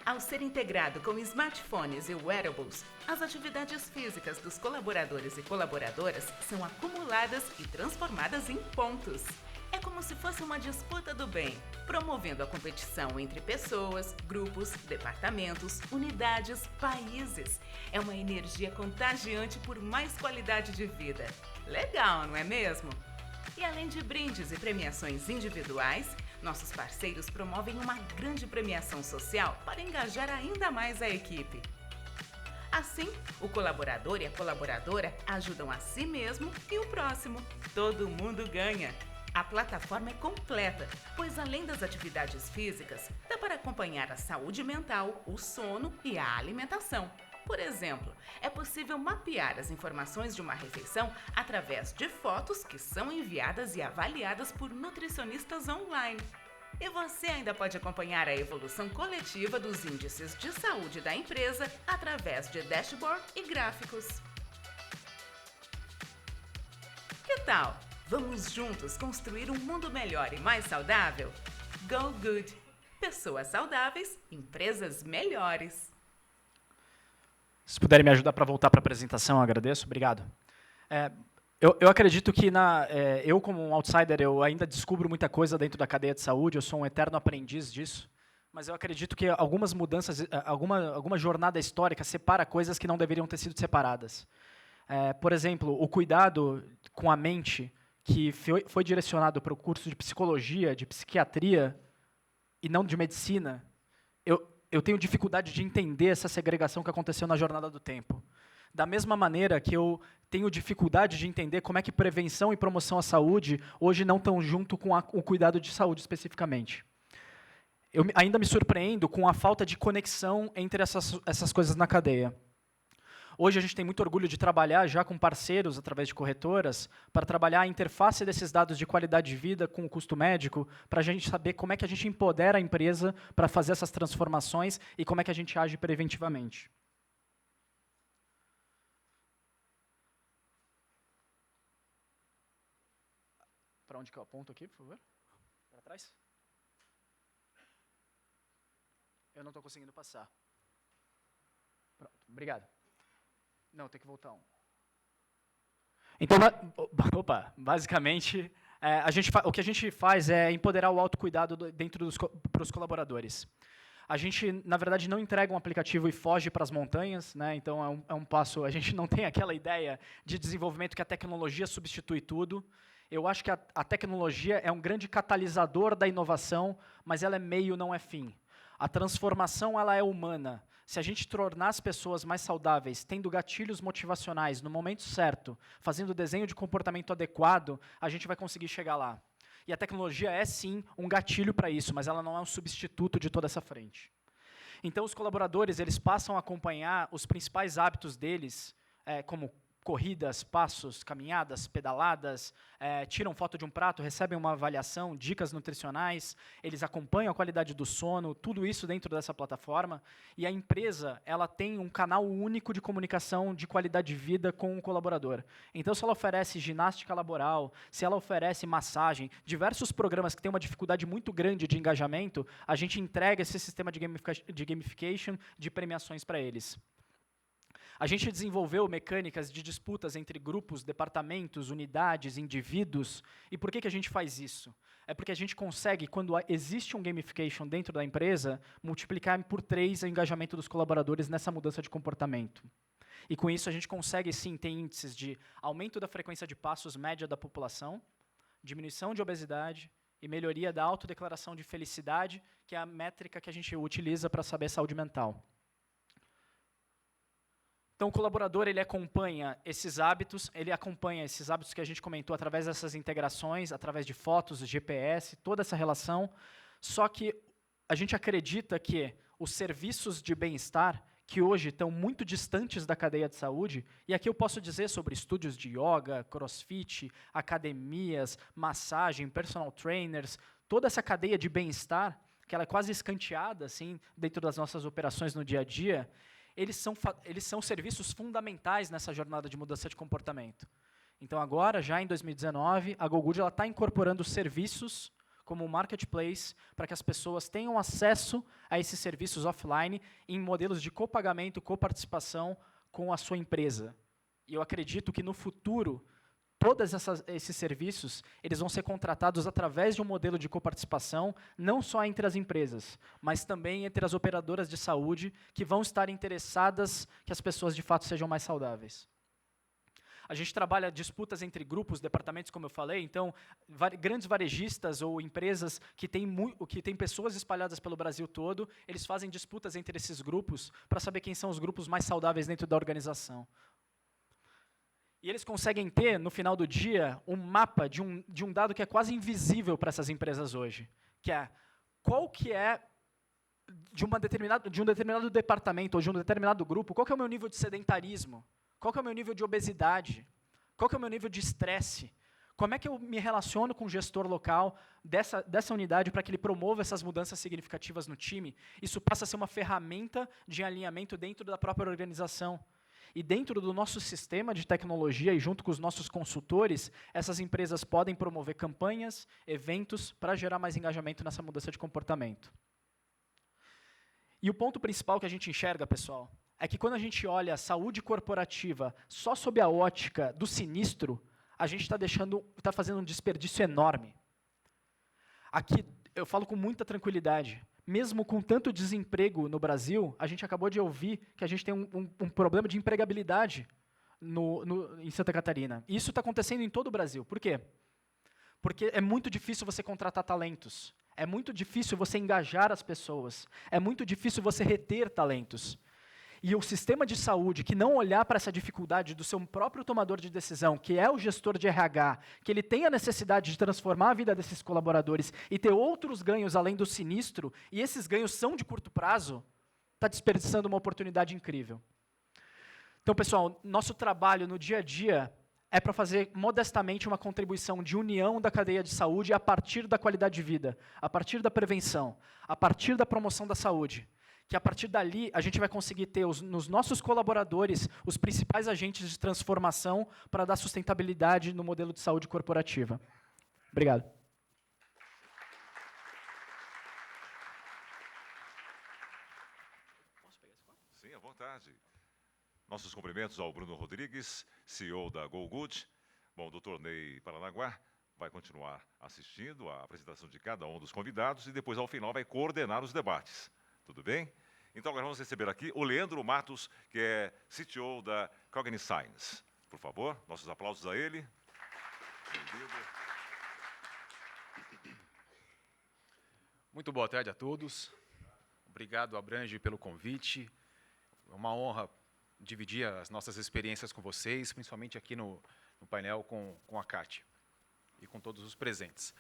Ao ser integrado com smartphones e wearables, as atividades físicas dos colaboradores e colaboradoras são acumuladas e transformadas em pontos. É como se fosse uma disputa do bem, promovendo a competição entre pessoas, grupos, departamentos, unidades, países. É uma energia contagiante por mais qualidade de vida. Legal, não é mesmo? E além de brindes e premiações individuais, nossos parceiros promovem uma grande premiação social para engajar ainda mais a equipe. Assim, o colaborador e a colaboradora ajudam a si mesmo e o próximo. Todo mundo ganha. A plataforma é completa, pois além das atividades físicas, dá para acompanhar a saúde mental, o sono e a alimentação. Por exemplo, é possível mapear as informações de uma refeição através de fotos que são enviadas e avaliadas por nutricionistas online. E você ainda pode acompanhar a evolução coletiva dos índices de saúde da empresa através de dashboard e gráficos. Que tal? Vamos juntos construir um mundo melhor e mais saudável? Go Good. Pessoas saudáveis, empresas melhores. Se puderem me ajudar para voltar para a apresentação, eu agradeço. Obrigado. Eu acredito que, eu como um outsider, eu ainda descubro muita coisa dentro da cadeia de saúde, eu sou um eterno aprendiz disso, mas eu acredito que algumas mudanças, alguma jornada histórica separa coisas que não deveriam ter sido separadas. Por exemplo, o cuidado com a mente, que foi direcionado para o curso de psicologia, de psiquiatria, e não de medicina, eu tenho dificuldade de entender essa segregação que aconteceu na jornada do tempo. Da mesma maneira que eu tenho dificuldade de entender como é que prevenção e promoção à saúde hoje não estão junto com o cuidado de saúde especificamente. Eu ainda me surpreendo com a falta de conexão entre essas coisas na cadeia. Hoje a gente tem muito orgulho de trabalhar já com parceiros, através de corretoras, para trabalhar a interface desses dados de qualidade de vida com o custo médico, para a gente saber como é que a gente empodera a empresa para fazer essas transformações e como é que a gente age preventivamente. Para onde que eu aponto aqui, por favor? Para trás? Eu não estou conseguindo passar. Pronto, obrigado. Não, tem que voltar um. Então, basicamente, o que a gente faz é empoderar o autocuidado para os colaboradores. A gente, na verdade, não entrega um aplicativo e foge para as montanhas, né? Então é um passo. A gente não tem aquela ideia de desenvolvimento que a tecnologia substitui tudo. Eu acho que a tecnologia é um grande catalisador da inovação, mas ela é meio, não é fim. A transformação ela é humana. Se a gente tornar as pessoas mais saudáveis, tendo gatilhos motivacionais no momento certo, fazendo o desenho de comportamento adequado, a gente vai conseguir chegar lá. E a tecnologia é, sim, um gatilho para isso, mas ela não é um substituto de toda essa frente. Então, os colaboradores eles passam a acompanhar os principais hábitos deles, como corridas, passos, caminhadas, pedaladas, tiram foto de um prato, recebem uma avaliação, dicas nutricionais, eles acompanham a qualidade do sono, tudo isso dentro dessa plataforma. E a empresa ela tem um canal único de comunicação de qualidade de vida com o colaborador. Então, se ela oferece ginástica laboral, se ela oferece massagem, diversos programas que têm uma dificuldade muito grande de engajamento, a gente entrega esse sistema de gamification, de premiações para eles. A gente desenvolveu mecânicas de disputas entre grupos, departamentos, unidades, indivíduos. E por que a gente faz isso? É porque a gente consegue, quando existe um gamification dentro da empresa, multiplicar por 3 o engajamento dos colaboradores nessa mudança de comportamento. E com isso a gente consegue, sim, ter índices de aumento da frequência de passos média da população, diminuição de obesidade e melhoria da autodeclaração de felicidade, que é a métrica que a gente utiliza para saber saúde mental. Então, o colaborador ele acompanha esses hábitos que a gente comentou através dessas integrações, através de fotos, GPS, toda essa relação. Só que a gente acredita que os serviços de bem-estar, que hoje estão muito distantes da cadeia de saúde, e aqui eu posso dizer sobre estúdios de yoga, crossfit, academias, massagem, personal trainers, toda essa cadeia de bem-estar, que ela é quase escanteada assim, dentro das nossas operações no dia a dia, eles são serviços fundamentais nessa jornada de mudança de comportamento. Então, agora, já em 2019, a GoGood está incorporando serviços como um marketplace para que as pessoas tenham acesso a esses serviços offline em modelos de copagamento, coparticipação com a sua empresa. E eu acredito que, no futuro, todos esses serviços eles vão ser contratados através de um modelo de coparticipação, não só entre as empresas, mas também entre as operadoras de saúde que vão estar interessadas que as pessoas, de fato, sejam mais saudáveis. A gente trabalha disputas entre grupos, departamentos, como eu falei, então, grandes varejistas ou empresas que têm pessoas espalhadas pelo Brasil todo, eles fazem disputas entre esses grupos para saber quem são os grupos mais saudáveis dentro da organização. E eles conseguem ter, no final do dia, um mapa de um dado que é quase invisível para essas empresas hoje, que é qual que é, de um determinado departamento ou de um determinado grupo, qual que é o meu nível de sedentarismo, qual que é o meu nível de obesidade, qual que é o meu nível de estresse, como é que eu me relaciono com o gestor local dessa unidade para que ele promova essas mudanças significativas no time. Isso passa a ser uma ferramenta de alinhamento dentro da própria organização. E dentro do nosso sistema de tecnologia e junto com os nossos consultores, essas empresas podem promover campanhas, eventos, para gerar mais engajamento nessa mudança de comportamento. E o ponto principal que a gente enxerga, pessoal, é que quando a gente olha a saúde corporativa só sob a ótica do sinistro, a gente está fazendo um desperdício enorme. Aqui, eu falo com muita tranquilidade. Mesmo com tanto desemprego no Brasil, a gente acabou de ouvir que a gente tem um problema de empregabilidade em Santa Catarina. E isso está acontecendo em todo o Brasil. Por quê? Porque é muito difícil você contratar talentos. É muito difícil você engajar as pessoas. É muito difícil você reter talentos. E o sistema de saúde que não olhar para essa dificuldade do seu próprio tomador de decisão, que é o gestor de RH, que ele tem a necessidade de transformar a vida desses colaboradores e ter outros ganhos além do sinistro, e esses ganhos são de curto prazo, está desperdiçando uma oportunidade incrível. Então, pessoal, nosso trabalho no dia a dia é para fazer modestamente uma contribuição de união da cadeia de saúde a partir da qualidade de vida, a partir da prevenção, a partir da promoção da saúde. Que a partir dali a gente vai conseguir ter nos nossos colaboradores os principais agentes de transformação para dar sustentabilidade no modelo de saúde corporativa. Obrigado. Posso pegar esse quadro? Sim, à vontade. Nossos cumprimentos ao Bruno Rodrigues, CEO da GoGood. Bom, o Dr. Ney Paranaguá vai continuar assistindo à apresentação de cada um dos convidados e depois, ao final, vai coordenar os debates. Tudo bem? Então, agora vamos receber aqui o Leandro Matos, que é CTO da Cogniscience. Por favor, nossos aplausos a ele. Muito boa tarde a todos. Obrigado, Abrange, pelo convite. É uma honra dividir as nossas experiências com vocês, principalmente aqui no painel com a Cátia e com todos os presentes.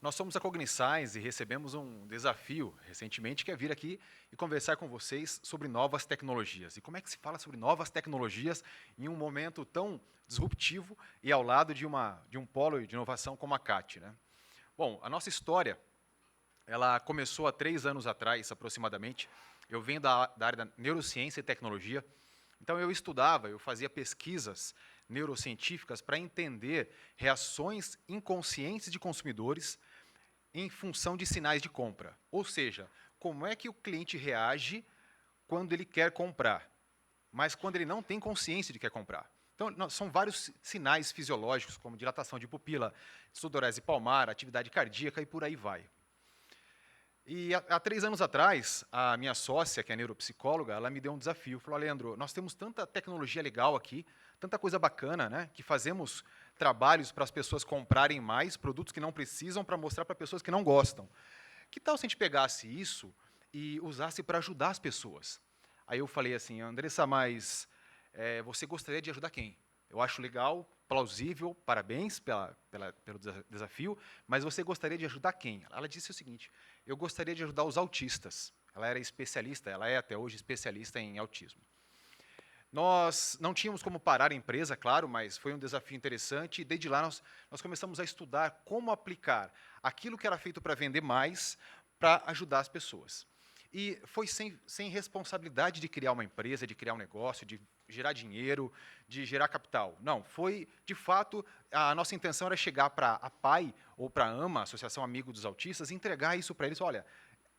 Nós somos a Cogniscience e recebemos um desafio recentemente, que é vir aqui e conversar com vocês sobre novas tecnologias. E como é que se fala sobre novas tecnologias em um momento tão disruptivo e ao lado de um polo de inovação como a CAT, né? Bom, a nossa história, ela começou há 3 anos atrás, aproximadamente. Eu venho da área da neurociência e tecnologia, então eu fazia pesquisas neurocientíficas para entender reações inconscientes de consumidores em função de sinais de compra. Ou seja, como é que o cliente reage quando ele quer comprar, mas quando ele não tem consciência de que quer comprar. Então, são vários sinais fisiológicos, como dilatação de pupila, sudorese palmar, atividade cardíaca e por aí vai. E há 3 anos atrás, a minha sócia, que é neuropsicóloga, ela me deu um desafio. Falou, Leandro, nós temos tanta tecnologia legal aqui, tanta coisa bacana, né, que fazemos trabalhos para as pessoas comprarem mais produtos que não precisam para mostrar para pessoas que não gostam. Que tal se a gente pegasse isso e usasse para ajudar as pessoas? Aí eu falei assim, Andressa, mas você gostaria de ajudar quem? Eu acho legal, plausível, parabéns pelo desafio, mas você gostaria de ajudar quem? Ela disse o seguinte, eu gostaria de ajudar os autistas. Ela era especialista, ela é até hoje especialista em autismo. Nós não tínhamos como parar a empresa, claro, mas foi um desafio interessante, e desde lá nós começamos a estudar como aplicar aquilo que era feito para vender mais, para ajudar as pessoas. E foi sem responsabilidade de criar uma empresa, de criar um negócio, de gerar dinheiro, de gerar capital. Não, foi, de fato, a nossa intenção era chegar para a PAI, ou para a AMA, Associação Amigo dos Autistas, e entregar isso para eles, olha,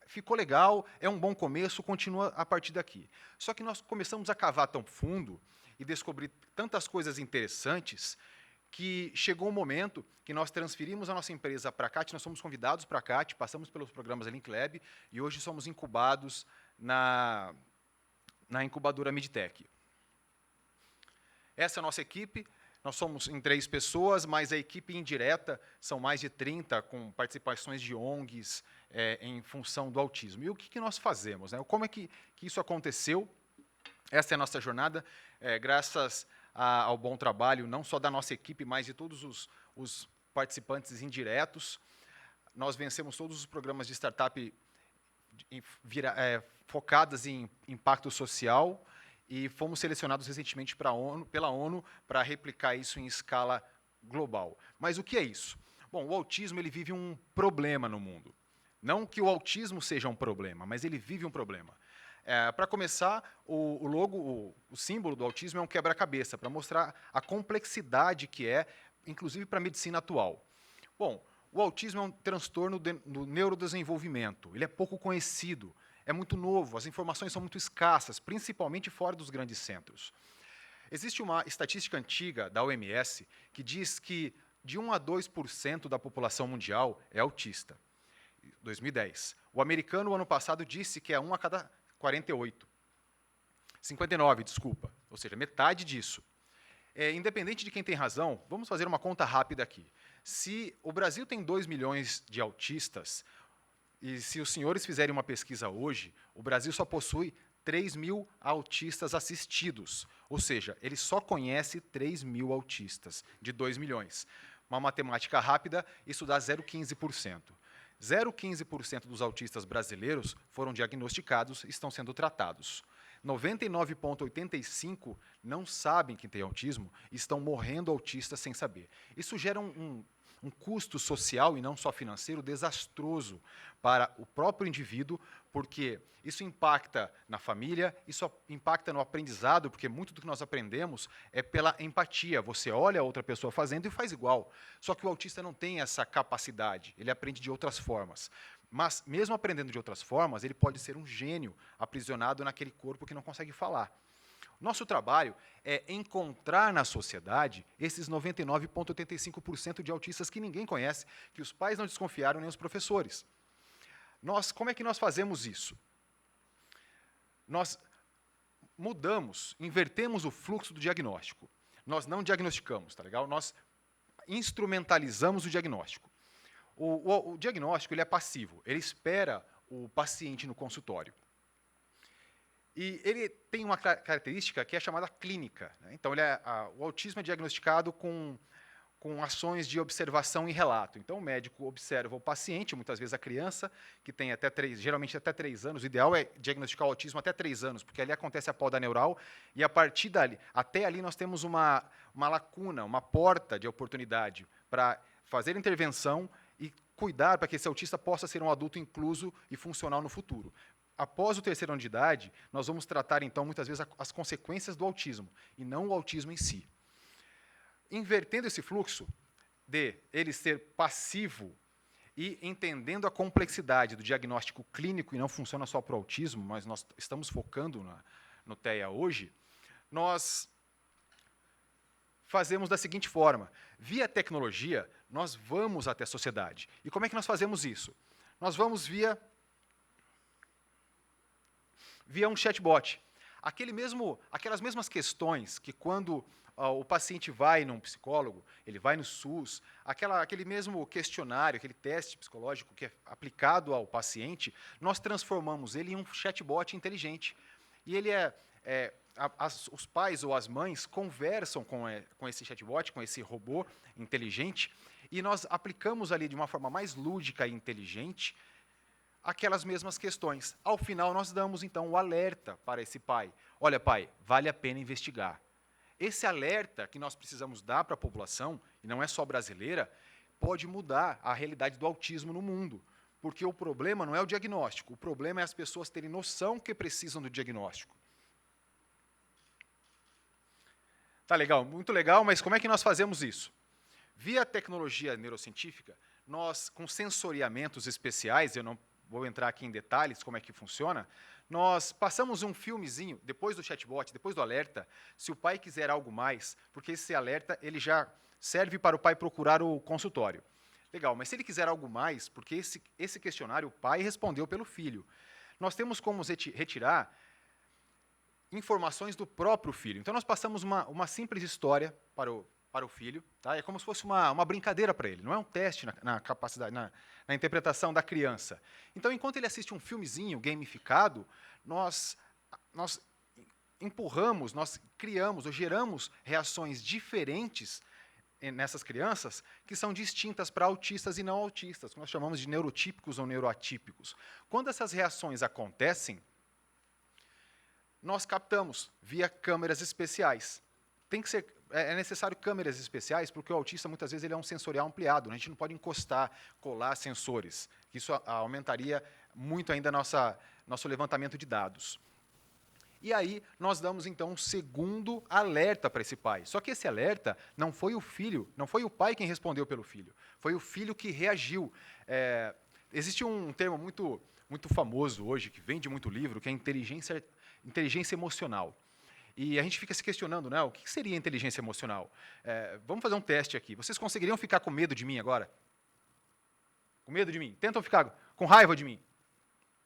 ficou legal, é um bom começo, continua a partir daqui. Só que nós começamos a cavar tão fundo e descobrir tantas coisas interessantes que chegou um momento que nós transferimos a nossa empresa para a CAT, nós fomos convidados para a CAT, passamos pelos programas da Link Lab e hoje somos incubados na incubadora Midtech. Essa é a nossa equipe, nós somos em 3 pessoas, mas a equipe indireta são mais de 30, com participações de ONGs em função do autismo. E o que nós fazemos, né? Como é que isso aconteceu? Essa é a nossa jornada, graças ao bom trabalho, não só da nossa equipe, mas de todos os participantes indiretos. Nós vencemos todos os programas de startup focadas em impacto social e fomos selecionados recentemente pela ONU para replicar isso em escala global. Mas o que é isso? Bom, o autismo ele vive um problema no mundo. Não que o autismo seja um problema, mas ele vive um problema. Para começar, o símbolo do autismo é um quebra-cabeça, para mostrar a complexidade que é, inclusive para a medicina atual. Bom, o autismo é um transtorno do neurodesenvolvimento, ele é pouco conhecido, é muito novo, as informações são muito escassas, principalmente fora dos grandes centros. Existe uma estatística antiga da OMS que diz que de 1 a 2% da população mundial é autista. 2010. O americano, ano passado, disse que é 1 a cada 59, desculpa, ou seja, metade disso. Independente de quem tem razão, vamos fazer uma conta rápida aqui. Se o Brasil tem 2 milhões de autistas, e se os senhores fizerem uma pesquisa hoje, o Brasil só possui 3 mil autistas assistidos, ou seja, ele só conhece 3 mil autistas, de 2 milhões. Uma matemática rápida, isso dá 0,15%. 0,15% dos autistas brasileiros foram diagnosticados e estão sendo tratados. 99,85% não sabem que têm autismo e estão morrendo autistas sem saber. Isso gera um custo social e não só financeiro desastroso para o próprio indivíduo, porque isso impacta na família, isso impacta no aprendizado, porque muito do que nós aprendemos é pela empatia. Você olha a outra pessoa fazendo e faz igual. Só que o autista não tem essa capacidade, ele aprende de outras formas. Mas, mesmo aprendendo de outras formas, ele pode ser um gênio aprisionado naquele corpo que não consegue falar. Nosso trabalho é encontrar na sociedade esses 99,85% de autistas que ninguém conhece, que os pais não desconfiaram, nem os professores. Como é que nós fazemos isso? Nós mudamos, invertemos o fluxo do diagnóstico. Nós não diagnosticamos, tá legal? Nós instrumentalizamos o diagnóstico. O diagnóstico ele é passivo, ele espera o paciente no consultório. E ele tem uma característica que é chamada clínica, né? Então, o autismo é diagnosticado com com ações de observação e relato. Então, o médico observa o paciente, muitas vezes a criança, que tem geralmente até 3 anos, o ideal é diagnosticar o autismo até 3 anos, porque ali acontece a poda neural, e a partir dali, até ali nós temos uma lacuna, uma porta de oportunidade para fazer intervenção e cuidar para que esse autista possa ser um adulto incluso e funcional no futuro. Após o 3º ano de idade, nós vamos tratar, então, muitas vezes, as consequências do autismo, e não o autismo em si. Invertendo esse fluxo de ele ser passivo e entendendo a complexidade do diagnóstico clínico, e não funciona só para o autismo, mas nós estamos focando no TEA hoje, nós fazemos da seguinte forma: via tecnologia, nós vamos até a sociedade. E como é que nós fazemos isso? Nós vamos via um chatbot. Aquelas mesmas questões que quando o paciente vai num psicólogo, ele vai no SUS, aquele mesmo questionário, aquele teste psicológico que é aplicado ao paciente, nós transformamos ele em um chatbot inteligente. E ele os pais ou as mães conversam com esse chatbot, com esse robô inteligente, e nós aplicamos ali de uma forma mais lúdica e inteligente aquelas mesmas questões. Ao final, nós damos, então, o alerta para esse pai. Olha, pai, vale a pena investigar. Esse alerta que nós precisamos dar para a população, e não é só brasileira, pode mudar a realidade do autismo no mundo. Porque o problema não é o diagnóstico, o problema é as pessoas terem noção que precisam do diagnóstico. Tá legal, muito legal, mas como é que nós fazemos isso? Via tecnologia neurocientífica, nós, com sensoriamentos especiais, eu não vou entrar aqui em detalhes como é que funciona, nós passamos um filmezinho, depois do chatbot, depois do alerta, se o pai quiser algo mais, porque esse alerta ele já serve para o pai procurar o consultório. Legal, mas se ele quiser algo mais, porque esse questionário o pai respondeu pelo filho, nós temos como retirar informações do próprio filho. Então, nós passamos uma simples história para o filho, tá? É como se fosse uma brincadeira para ele, não é um teste na capacidade, na interpretação da criança. Então, enquanto ele assiste um filmezinho gamificado, nós empurramos, nós criamos ou geramos reações diferentes nessas crianças que são distintas para autistas e não autistas, que nós chamamos de neurotípicos ou neuroatípicos. Quando essas reações acontecem, nós captamos via câmeras especiais. É necessário câmeras especiais, porque o autista, muitas vezes, ele é um sensorial ampliado. A gente não pode encostar, colar sensores. Isso aumentaria muito ainda nosso levantamento de dados. E aí, nós damos, então, um segundo alerta para esse pai. Só que esse alerta não foi o filho, não foi o pai quem respondeu pelo filho. Foi o filho que reagiu. Existe um termo muito, muito famoso hoje, que vem de muito livro, que é inteligência emocional. E a gente fica se questionando, né? O que seria inteligência emocional? Vamos fazer um teste aqui. Vocês conseguiriam ficar com medo de mim agora? Com medo de mim? Tentam ficar com raiva de mim?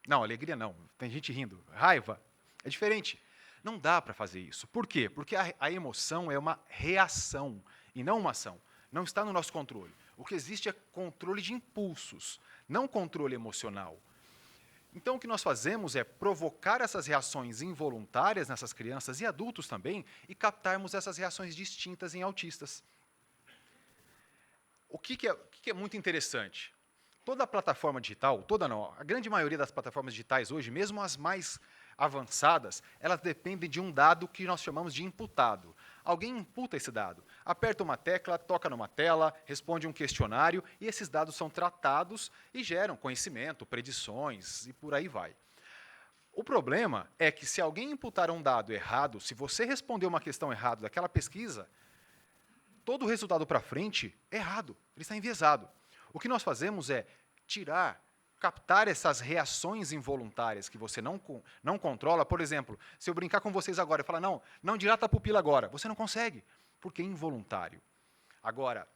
Não, alegria não. Tem gente rindo. Raiva é diferente. Não dá para fazer isso. Por quê? Porque a emoção é uma reação e não uma ação. Não está no nosso controle. O que existe é controle de impulsos, não controle emocional. Então, o que nós fazemos é provocar essas reações involuntárias nessas crianças e adultos também e captarmos essas reações distintas em autistas. O que é muito interessante? Toda a plataforma digital, a grande maioria das plataformas digitais hoje, mesmo as mais avançadas, elas dependem de um dado que nós chamamos de inputado. Alguém imputa esse dado, aperta uma tecla, toca numa tela, responde um questionário, e esses dados são tratados e geram conhecimento, predições, e por aí vai. O problema é que se alguém imputar um dado errado, se você responder uma questão errada daquela pesquisa, todo o resultado para frente é errado, ele está enviesado. O que nós fazemos é captar essas reações involuntárias que você não controla. Por exemplo, se eu brincar com vocês agora e falar, não dilata a pupila agora, você não consegue, porque é involuntário. Agora,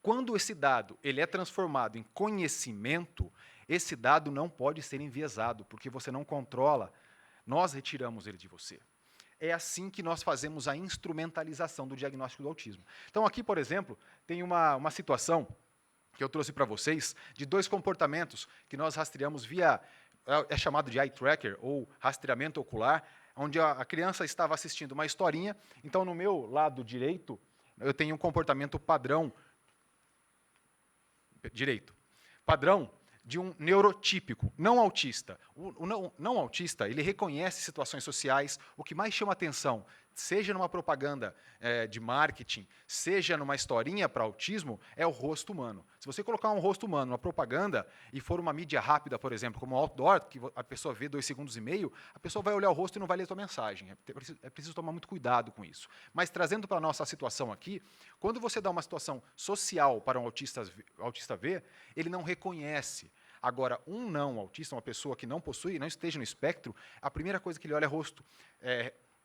quando esse dado ele é transformado em conhecimento, esse dado não pode ser enviesado, porque você não controla, nós retiramos ele de você. É assim que nós fazemos a instrumentalização do diagnóstico do autismo. Então, aqui, por exemplo, tem uma situação que eu trouxe para vocês, de 2 comportamentos que nós rastreamos é chamado de eye tracker, ou rastreamento ocular, onde a criança estava assistindo uma historinha, então no meu lado direito eu tenho um comportamento padrão, padrão de um neurotípico, não autista. O não autista, ele reconhece situações sociais, o que mais chama atenção, seja numa propaganda de marketing, seja numa historinha para autismo, é o rosto humano. Se você colocar um rosto humano numa propaganda e for uma mídia rápida, por exemplo, como outdoor, que a pessoa vê 2,5 segundos, a pessoa vai olhar o rosto e não vai ler a tua mensagem. É preciso tomar muito cuidado com isso. Mas trazendo para a nossa situação aqui, quando você dá uma situação social para um autista ver, ele não reconhece. Agora, um não autista, uma pessoa que não possui, não esteja no espectro, a primeira coisa que ele olha é rosto,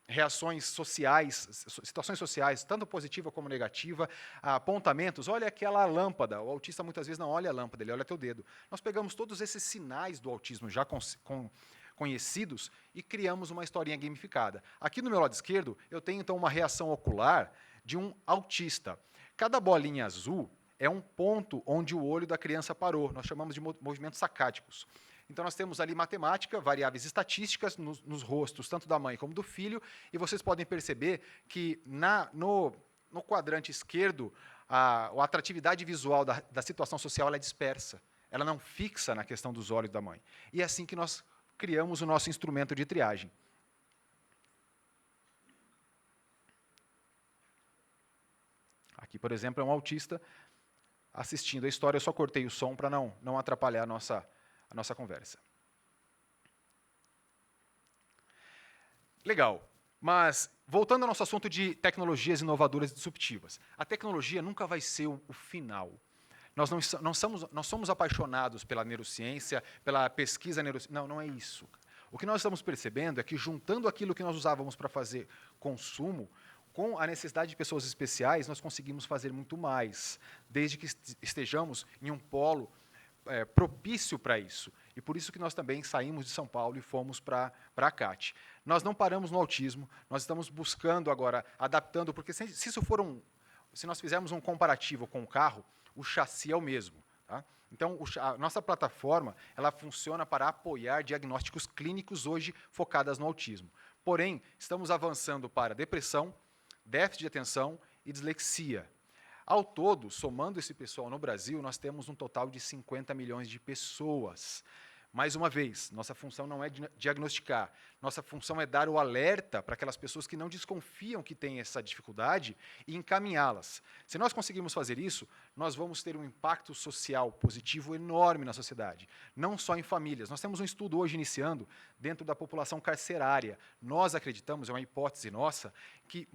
reações sociais, situações sociais, tanto positiva como negativa, apontamentos, olha aquela lâmpada. O autista muitas vezes não olha a lâmpada, ele olha teu dedo. Nós pegamos todos esses sinais do autismo já conhecidos e criamos uma historinha gamificada. Aqui no meu lado esquerdo, eu tenho então uma reação ocular de um autista. Cada bolinha azul é um ponto onde o olho da criança parou. Nós chamamos de movimentos sacáticos. Então, nós temos ali matemática, variáveis estatísticas nos rostos, tanto da mãe como do filho, e vocês podem perceber que no quadrante esquerdo, a atratividade visual da situação social ela é dispersa. Ela não fixa na questão dos olhos da mãe. E é assim que nós criamos o nosso instrumento de triagem. Aqui, por exemplo, é um autista assistindo a história. Eu só cortei o som para não atrapalhar a nossa conversa. Legal. Mas, voltando ao nosso assunto de tecnologias inovadoras e disruptivas, a tecnologia nunca vai ser o final. Nós somos apaixonados pela neurociência, pela pesquisa neurocientífica. Não é isso. O que nós estamos percebendo é que, juntando aquilo que nós usávamos para fazer consumo, com a necessidade de pessoas especiais, nós conseguimos fazer muito mais, desde que estejamos em um polo propício para isso. E por isso que nós também saímos de São Paulo e fomos para a CAT. Nós não paramos no autismo, nós estamos buscando agora, adaptando, porque se nós fizermos um comparativo com o carro, o chassi é o mesmo. Tá? Então, a nossa plataforma ela funciona para apoiar diagnósticos clínicos hoje focadas no autismo. Porém, estamos avançando para depressão, déficit de atenção e dislexia. Ao todo, somando esse pessoal no Brasil, nós temos um total de 50 milhões de pessoas. Mais uma vez, nossa função não é diagnosticar, nossa função é dar o alerta para aquelas pessoas que não desconfiam que têm essa dificuldade e encaminhá-las. Se nós conseguirmos fazer isso, nós vamos ter um impacto social positivo enorme na sociedade, não só em famílias. Nós temos um estudo hoje iniciando dentro da população carcerária. Nós acreditamos, é uma hipótese nossa, que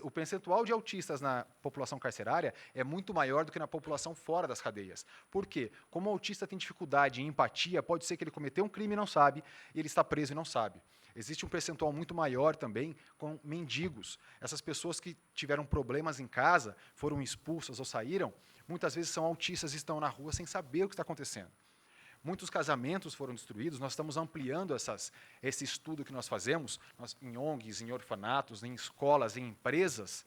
o percentual de autistas na população carcerária é muito maior do que na população fora das cadeias. Por quê? Como o autista tem dificuldade em empatia, pode ser que ele cometeu um crime e não sabe, e ele está preso e não sabe. Existe um percentual muito maior também com mendigos. Essas pessoas que tiveram problemas em casa, foram expulsas ou saíram, muitas vezes são autistas e estão na rua sem saber o que está acontecendo. Muitos casamentos foram destruídos, nós estamos ampliando esse estudo que nós fazemos em ONGs, em orfanatos, em escolas, em empresas,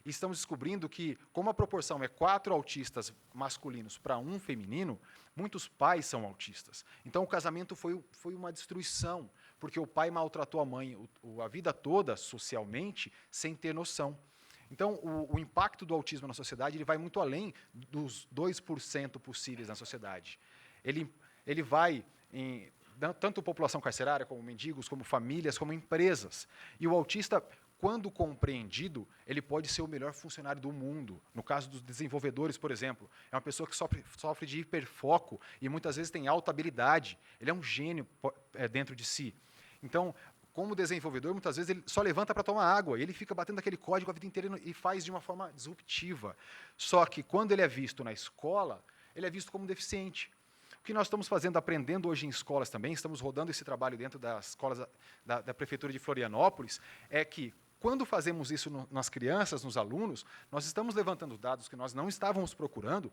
e estamos descobrindo que, como a proporção é 4 autistas masculinos para 1 feminino, muitos pais são autistas. Então, o casamento foi uma destruição, porque o pai maltratou a mãe a vida toda, socialmente, sem ter noção. Então, o impacto do autismo na sociedade ele vai muito além dos 2% possíveis na sociedade. Ele vai em tanto população carcerária, como mendigos, como famílias, como empresas. E o autista, quando compreendido, ele pode ser o melhor funcionário do mundo. No caso dos desenvolvedores, por exemplo, é uma pessoa que sofre de hiperfoco e muitas vezes tem alta habilidade. Ele é um gênio dentro de si. Então, como desenvolvedor, muitas vezes ele só levanta para tomar água, e ele fica batendo aquele código a vida inteira e faz de uma forma disruptiva. Só que, quando ele é visto na escola, ele é visto como deficiente. O que nós estamos fazendo, aprendendo hoje em escolas também, estamos rodando esse trabalho dentro das escolas da Prefeitura de Florianópolis, é que, quando fazemos isso nas crianças, nos alunos, nós estamos levantando dados que nós não estávamos procurando,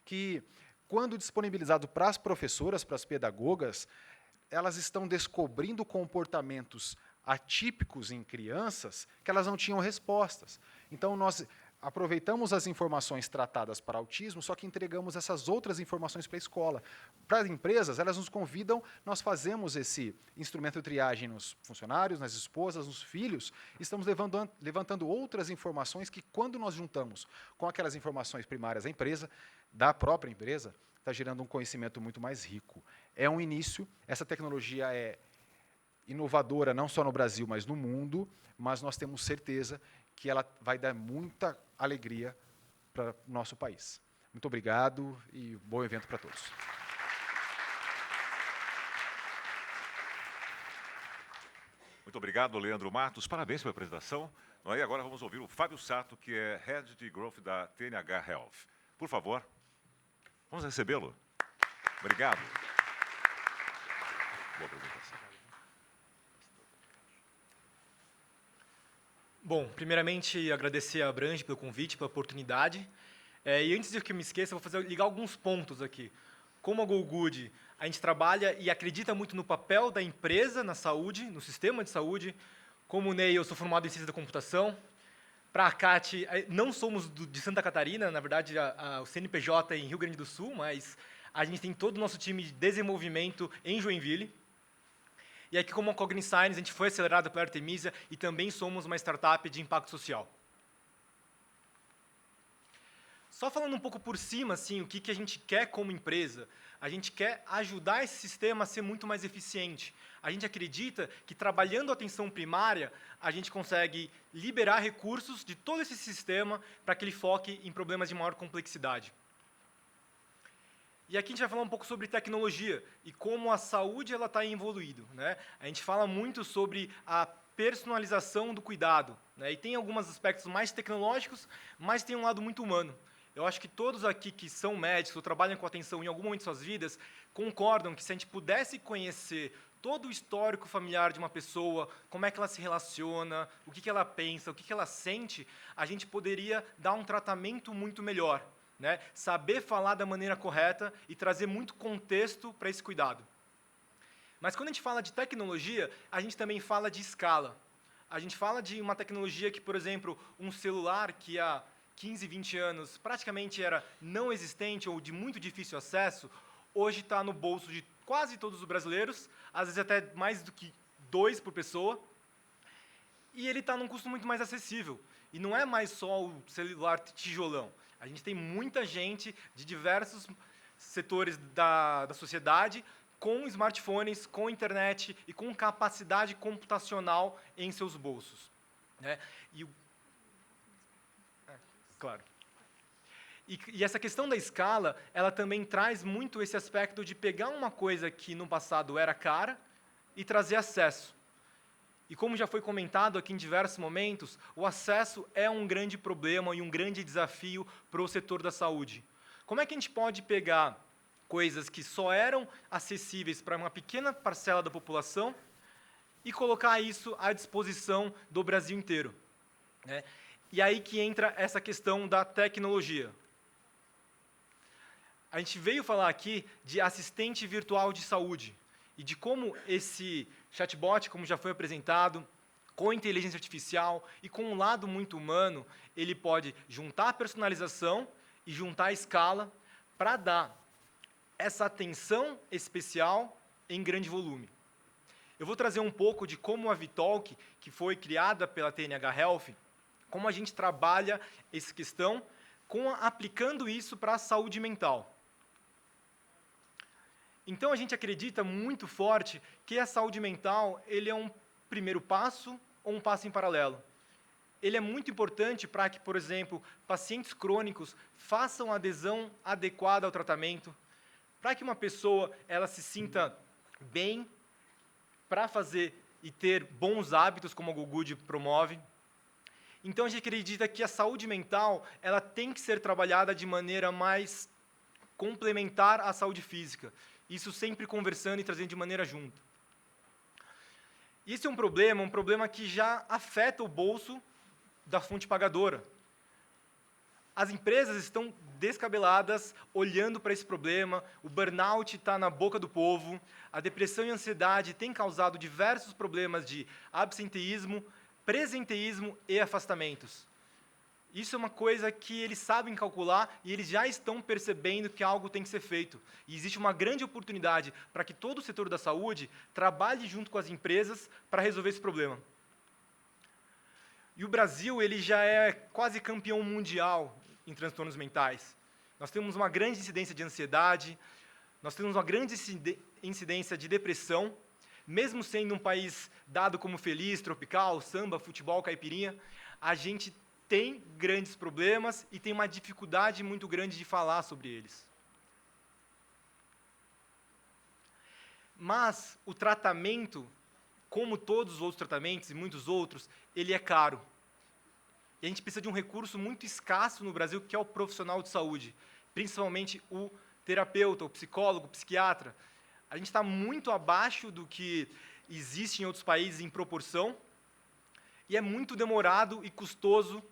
que, quando disponibilizado para as professoras, para as pedagogas, elas estão descobrindo comportamentos atípicos em crianças que elas não tinham respostas. Então, aproveitamos as informações tratadas para autismo, só que entregamos essas outras informações para a escola. Para as empresas, elas nos convidam, nós fazemos esse instrumento de triagem nos funcionários, nas esposas, nos filhos, e estamos levantando outras informações que, quando nós juntamos com aquelas informações primárias da empresa, da própria empresa, está gerando um conhecimento muito mais rico. É um início, essa tecnologia é inovadora não só no Brasil, mas no mundo, mas nós temos certeza que ela vai dar muita alegria para o nosso país. Muito obrigado e bom evento para todos. Muito obrigado, Leandro Matos. Parabéns pela apresentação. E agora vamos ouvir o Fábio Sato, que é Head de Growth da TNH Health. Por favor, vamos recebê-lo. Obrigado. Boa apresentação. Bom, primeiramente, agradecer a Abrange pelo convite, pela oportunidade. E antes de que eu me esqueça, eu vou ligar alguns pontos aqui. Como a GoGood, a gente trabalha e acredita muito no papel da empresa na saúde, no sistema de saúde. Como o Ney, eu sou formado em ciência da computação. Para a CAT, não somos de Santa Catarina, na verdade, o CNPJ é em Rio Grande do Sul, mas a gente tem todo o nosso time de desenvolvimento em Joinville. E aqui, como a CogniScience, a gente foi acelerado pela Artemisia e também somos uma startup de impacto social. Só falando um pouco por cima, assim, o que a gente quer como empresa, a gente quer ajudar esse sistema a ser muito mais eficiente. A gente acredita que, trabalhando a atenção primária, a gente consegue liberar recursos de todo esse sistema para que ele foque em problemas de maior complexidade. E aqui a gente vai falar um pouco sobre tecnologia e como a saúde está evoluindo, né? A gente fala muito sobre a personalização do cuidado, né? E tem alguns aspectos mais tecnológicos, mas tem um lado muito humano. Eu acho que todos aqui que são médicos ou trabalham com atenção em algum momento de suas vidas concordam que, se a gente pudesse conhecer todo o histórico familiar de uma pessoa, como é que ela se relaciona, o que ela pensa, o que ela sente, a gente poderia dar um tratamento muito melhor. Né? Saber falar da maneira correta e trazer muito contexto para esse cuidado. Mas quando a gente fala de tecnologia, a gente também fala de escala. A gente fala de uma tecnologia que, por exemplo, um celular que há 15, 20 anos praticamente era não existente ou de muito difícil acesso, hoje está no bolso de quase todos os brasileiros, às vezes até mais do que 2 por pessoa, e ele está num custo muito mais acessível. E não é mais só o celular tijolão. A gente tem muita gente de diversos setores da sociedade com smartphones, com internet e com capacidade computacional em seus bolsos. Né? Claro. E essa questão da escala, ela também traz muito esse aspecto de pegar uma coisa que no passado era cara e trazer acesso. E como já foi comentado aqui em diversos momentos, o acesso é um grande problema e um grande desafio para o setor da saúde. Como é que a gente pode pegar coisas que só eram acessíveis para uma pequena parcela da população e colocar isso à disposição do Brasil inteiro? Né? E aí que entra essa questão da tecnologia. A gente veio falar aqui de assistente virtual de saúde e de como esse chatbot, como já foi apresentado, com inteligência artificial e com um lado muito humano, ele pode juntar a personalização e juntar a escala para dar essa atenção especial em grande volume. Eu vou trazer um pouco de como a Vitalk, que foi criada pela TNH Health, como a gente trabalha essa questão aplicando isso para a saúde mental. Então, a gente acredita muito forte que a saúde mental ele é um primeiro passo ou um passo em paralelo. Ele é muito importante para que, por exemplo, pacientes crônicos façam adesão adequada ao tratamento, para que uma pessoa ela se sinta bem, para fazer e ter bons hábitos, como a GoGood promove. Então, a gente acredita que a saúde mental ela tem que ser trabalhada de maneira mais complementar à saúde física. Isso sempre conversando e trazendo de maneira junta. Isso é um problema que já afeta o bolso da fonte pagadora. As empresas estão descabeladas olhando para esse problema, o burnout está na boca do povo, a depressão e a ansiedade têm causado diversos problemas de absenteísmo, presenteísmo e afastamentos. Isso é uma coisa que eles sabem calcular e eles já estão percebendo que algo tem que ser feito. E existe uma grande oportunidade para que todo o setor da saúde trabalhe junto com as empresas para resolver esse problema. E o Brasil, ele já é quase campeão mundial em transtornos mentais. Nós temos uma grande incidência de ansiedade, nós temos uma grande incidência de depressão, mesmo sendo um país dado como feliz, tropical, samba, futebol, caipirinha, a gente tem grandes problemas e tem uma dificuldade muito grande de falar sobre eles. Mas o tratamento, como todos os outros tratamentos e muitos outros, ele é caro. E a gente precisa de um recurso muito escasso no Brasil, que é o profissional de saúde, principalmente o terapeuta, o psicólogo, o psiquiatra. A gente está muito abaixo do que existe em outros países em proporção, e é muito demorado e custoso,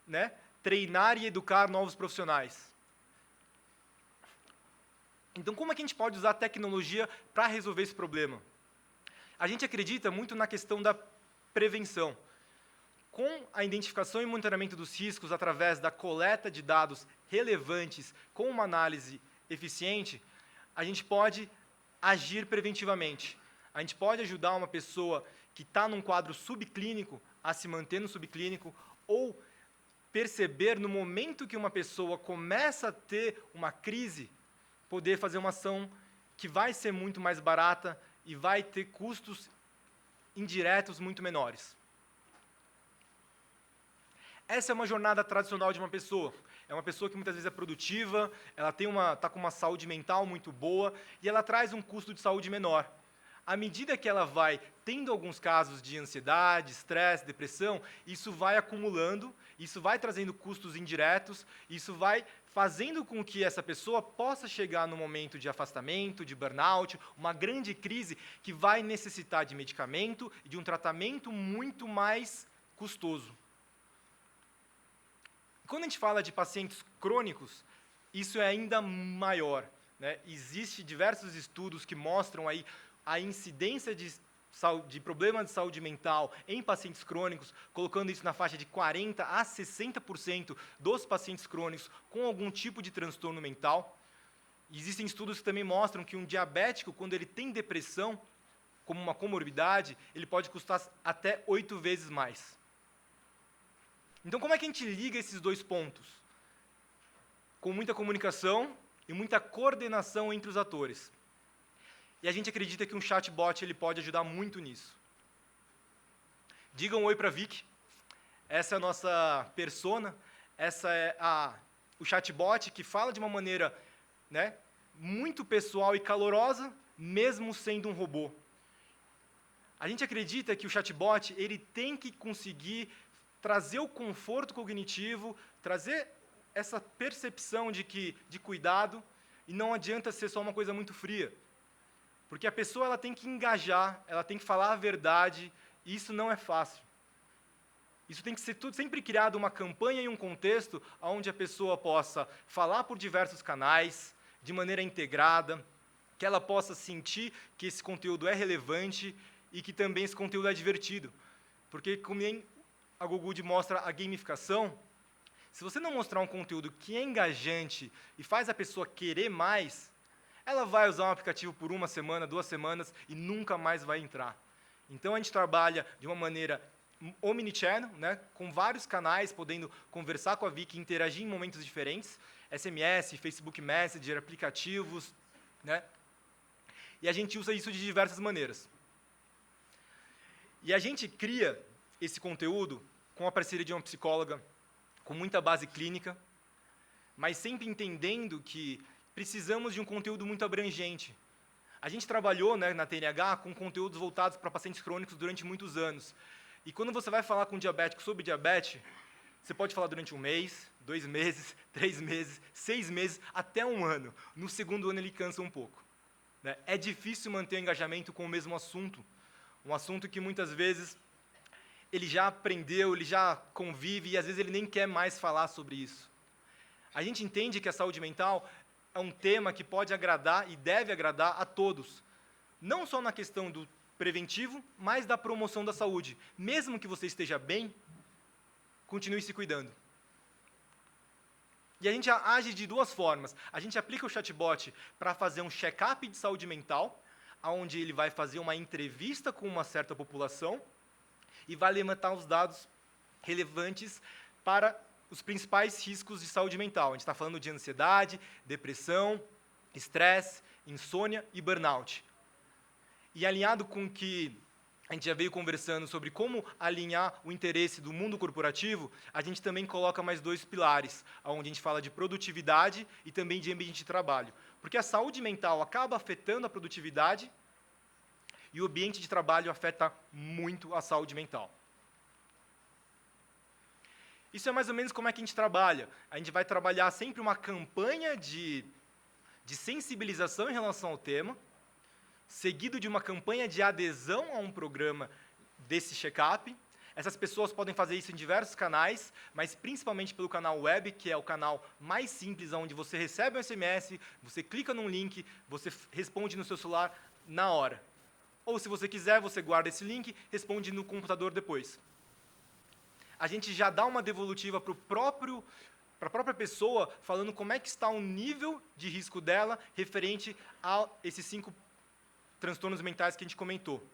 né, treinar e educar novos profissionais. Então, como é que a gente pode usar a tecnologia para resolver esse problema? A gente acredita muito na questão da prevenção. Com a identificação e monitoramento dos riscos através da coleta de dados relevantes com uma análise eficiente, a gente pode agir preventivamente. A gente pode ajudar uma pessoa que está num quadro subclínico a se manter no subclínico, ou perceber no momento que uma pessoa começa a ter uma crise, poder fazer uma ação que vai ser muito mais barata e vai ter custos indiretos muito menores. Essa é uma jornada tradicional de uma pessoa. É uma pessoa que muitas vezes é produtiva, ela está com uma saúde mental muito boa e ela traz um custo de saúde menor. À medida que ela vai tendo alguns casos de ansiedade, estresse, depressão, isso vai acumulando, isso vai trazendo custos indiretos, isso vai fazendo com que essa pessoa possa chegar no momento de afastamento, de burnout, uma grande crise que vai necessitar de medicamento e de um tratamento muito mais custoso. Quando a gente fala de pacientes crônicos, isso é ainda maior, né? Existem diversos estudos que mostram aí a incidência de problemas de saúde mental em pacientes crônicos, colocando isso na faixa de 40% a 60% dos pacientes crônicos com algum tipo de transtorno mental. Existem estudos que também mostram que um diabético, quando ele tem depressão, como uma comorbidade, ele pode custar até 8 vezes mais. Então, como é que a gente liga esses dois pontos? Com muita comunicação e muita coordenação entre os atores. E a gente acredita que um chatbot ele pode ajudar muito nisso. Digam oi para a Vicky. Essa é a nossa persona. Essa é o chatbot que fala de uma maneira, né, muito pessoal e calorosa, mesmo sendo um robô. A gente acredita que o chatbot ele tem que conseguir trazer o conforto cognitivo, trazer essa percepção de cuidado, e não adianta ser só uma coisa muito fria. Porque a pessoa ela tem que engajar, ela tem que falar a verdade, e isso não é fácil. Isso tem que ser sempre criado uma campanha e um contexto onde a pessoa possa falar por diversos canais, de maneira integrada, que ela possa sentir que esse conteúdo é relevante e que também esse conteúdo é divertido. Porque, como a GoGood mostra a gamificação, se você não mostrar um conteúdo que é engajante e faz a pessoa querer mais, ela vai usar um aplicativo por 1 semana, 2 semanas e nunca mais vai entrar. Então, a gente trabalha de uma maneira omnichannel, né, com vários canais, podendo conversar com a Vicky, interagir em momentos diferentes, SMS, Facebook Messenger, aplicativos, né, e a gente usa isso de diversas maneiras. E a gente cria esse conteúdo com a parceria de uma psicóloga, com muita base clínica, mas sempre entendendo que precisamos de um conteúdo muito abrangente. A gente trabalhou, né, na TNH com conteúdos voltados para pacientes crônicos durante muitos anos. E quando você vai falar com um diabético sobre diabetes, você pode falar durante 1 mês, 2 meses, 3 meses, 6 meses, até 1 ano. No 2º ano ele cansa um pouco, né? É difícil manter o engajamento com o mesmo assunto. Um assunto que muitas vezes ele já aprendeu, ele já convive e às vezes ele nem quer mais falar sobre isso. A gente entende que a saúde mental é um tema que pode agradar e deve agradar a todos. Não só na questão do preventivo, mas da promoção da saúde. Mesmo que você esteja bem, continue se cuidando. E a gente age de duas formas. A gente aplica o chatbot para fazer um check-up de saúde mental, onde ele vai fazer uma entrevista com uma certa população e vai levantar os dados relevantes para os principais riscos de saúde mental. A gente está falando de ansiedade, depressão, estresse, insônia e burnout. E alinhado com o que a gente já veio conversando sobre como alinhar o interesse do mundo corporativo, a gente também coloca mais 2 pilares, onde a gente fala de produtividade e também de ambiente de trabalho. Porque a saúde mental acaba afetando a produtividade e o ambiente de trabalho afeta muito a saúde mental. Isso é mais ou menos como é que a gente trabalha. A gente vai trabalhar sempre uma campanha de sensibilização em relação ao tema, seguido de uma campanha de adesão a um programa desse check-up. Essas pessoas podem fazer isso em diversos canais, mas principalmente pelo canal web, que é o canal mais simples, onde você recebe um SMS, você clica num link, você responde no seu celular na hora. Ou, se você quiser, você guarda esse link, responde no computador depois. A gente já dá uma devolutiva para a própria pessoa, falando como é que está o nível de risco dela referente a esses 5 transtornos mentais que a gente comentou.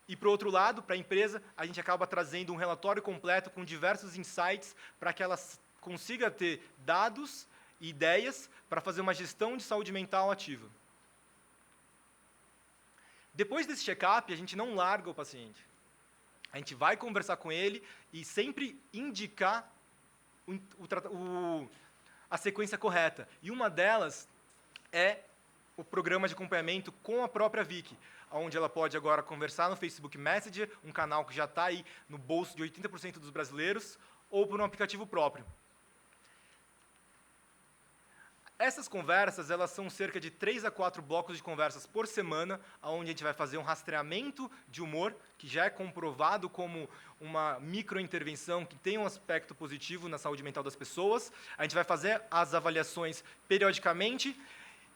E, por outro lado, para a empresa, a gente acaba trazendo um relatório completo com diversos insights para que ela consiga ter dados e ideias para fazer uma gestão de saúde mental ativa. Depois desse check-up, a gente não larga o paciente. A gente vai conversar com ele e sempre indicar a sequência correta. E uma delas é o programa de acompanhamento com a própria Vicky, onde ela pode agora conversar no Facebook Messenger, um canal que já está aí no bolso de 80% dos brasileiros, ou por um aplicativo próprio. Essas conversas, elas são cerca de 3 a 4 blocos de conversas por semana, onde a gente vai fazer um rastreamento de humor, que já é comprovado como uma microintervenção que tem um aspecto positivo na saúde mental das pessoas. A gente vai fazer as avaliações periodicamente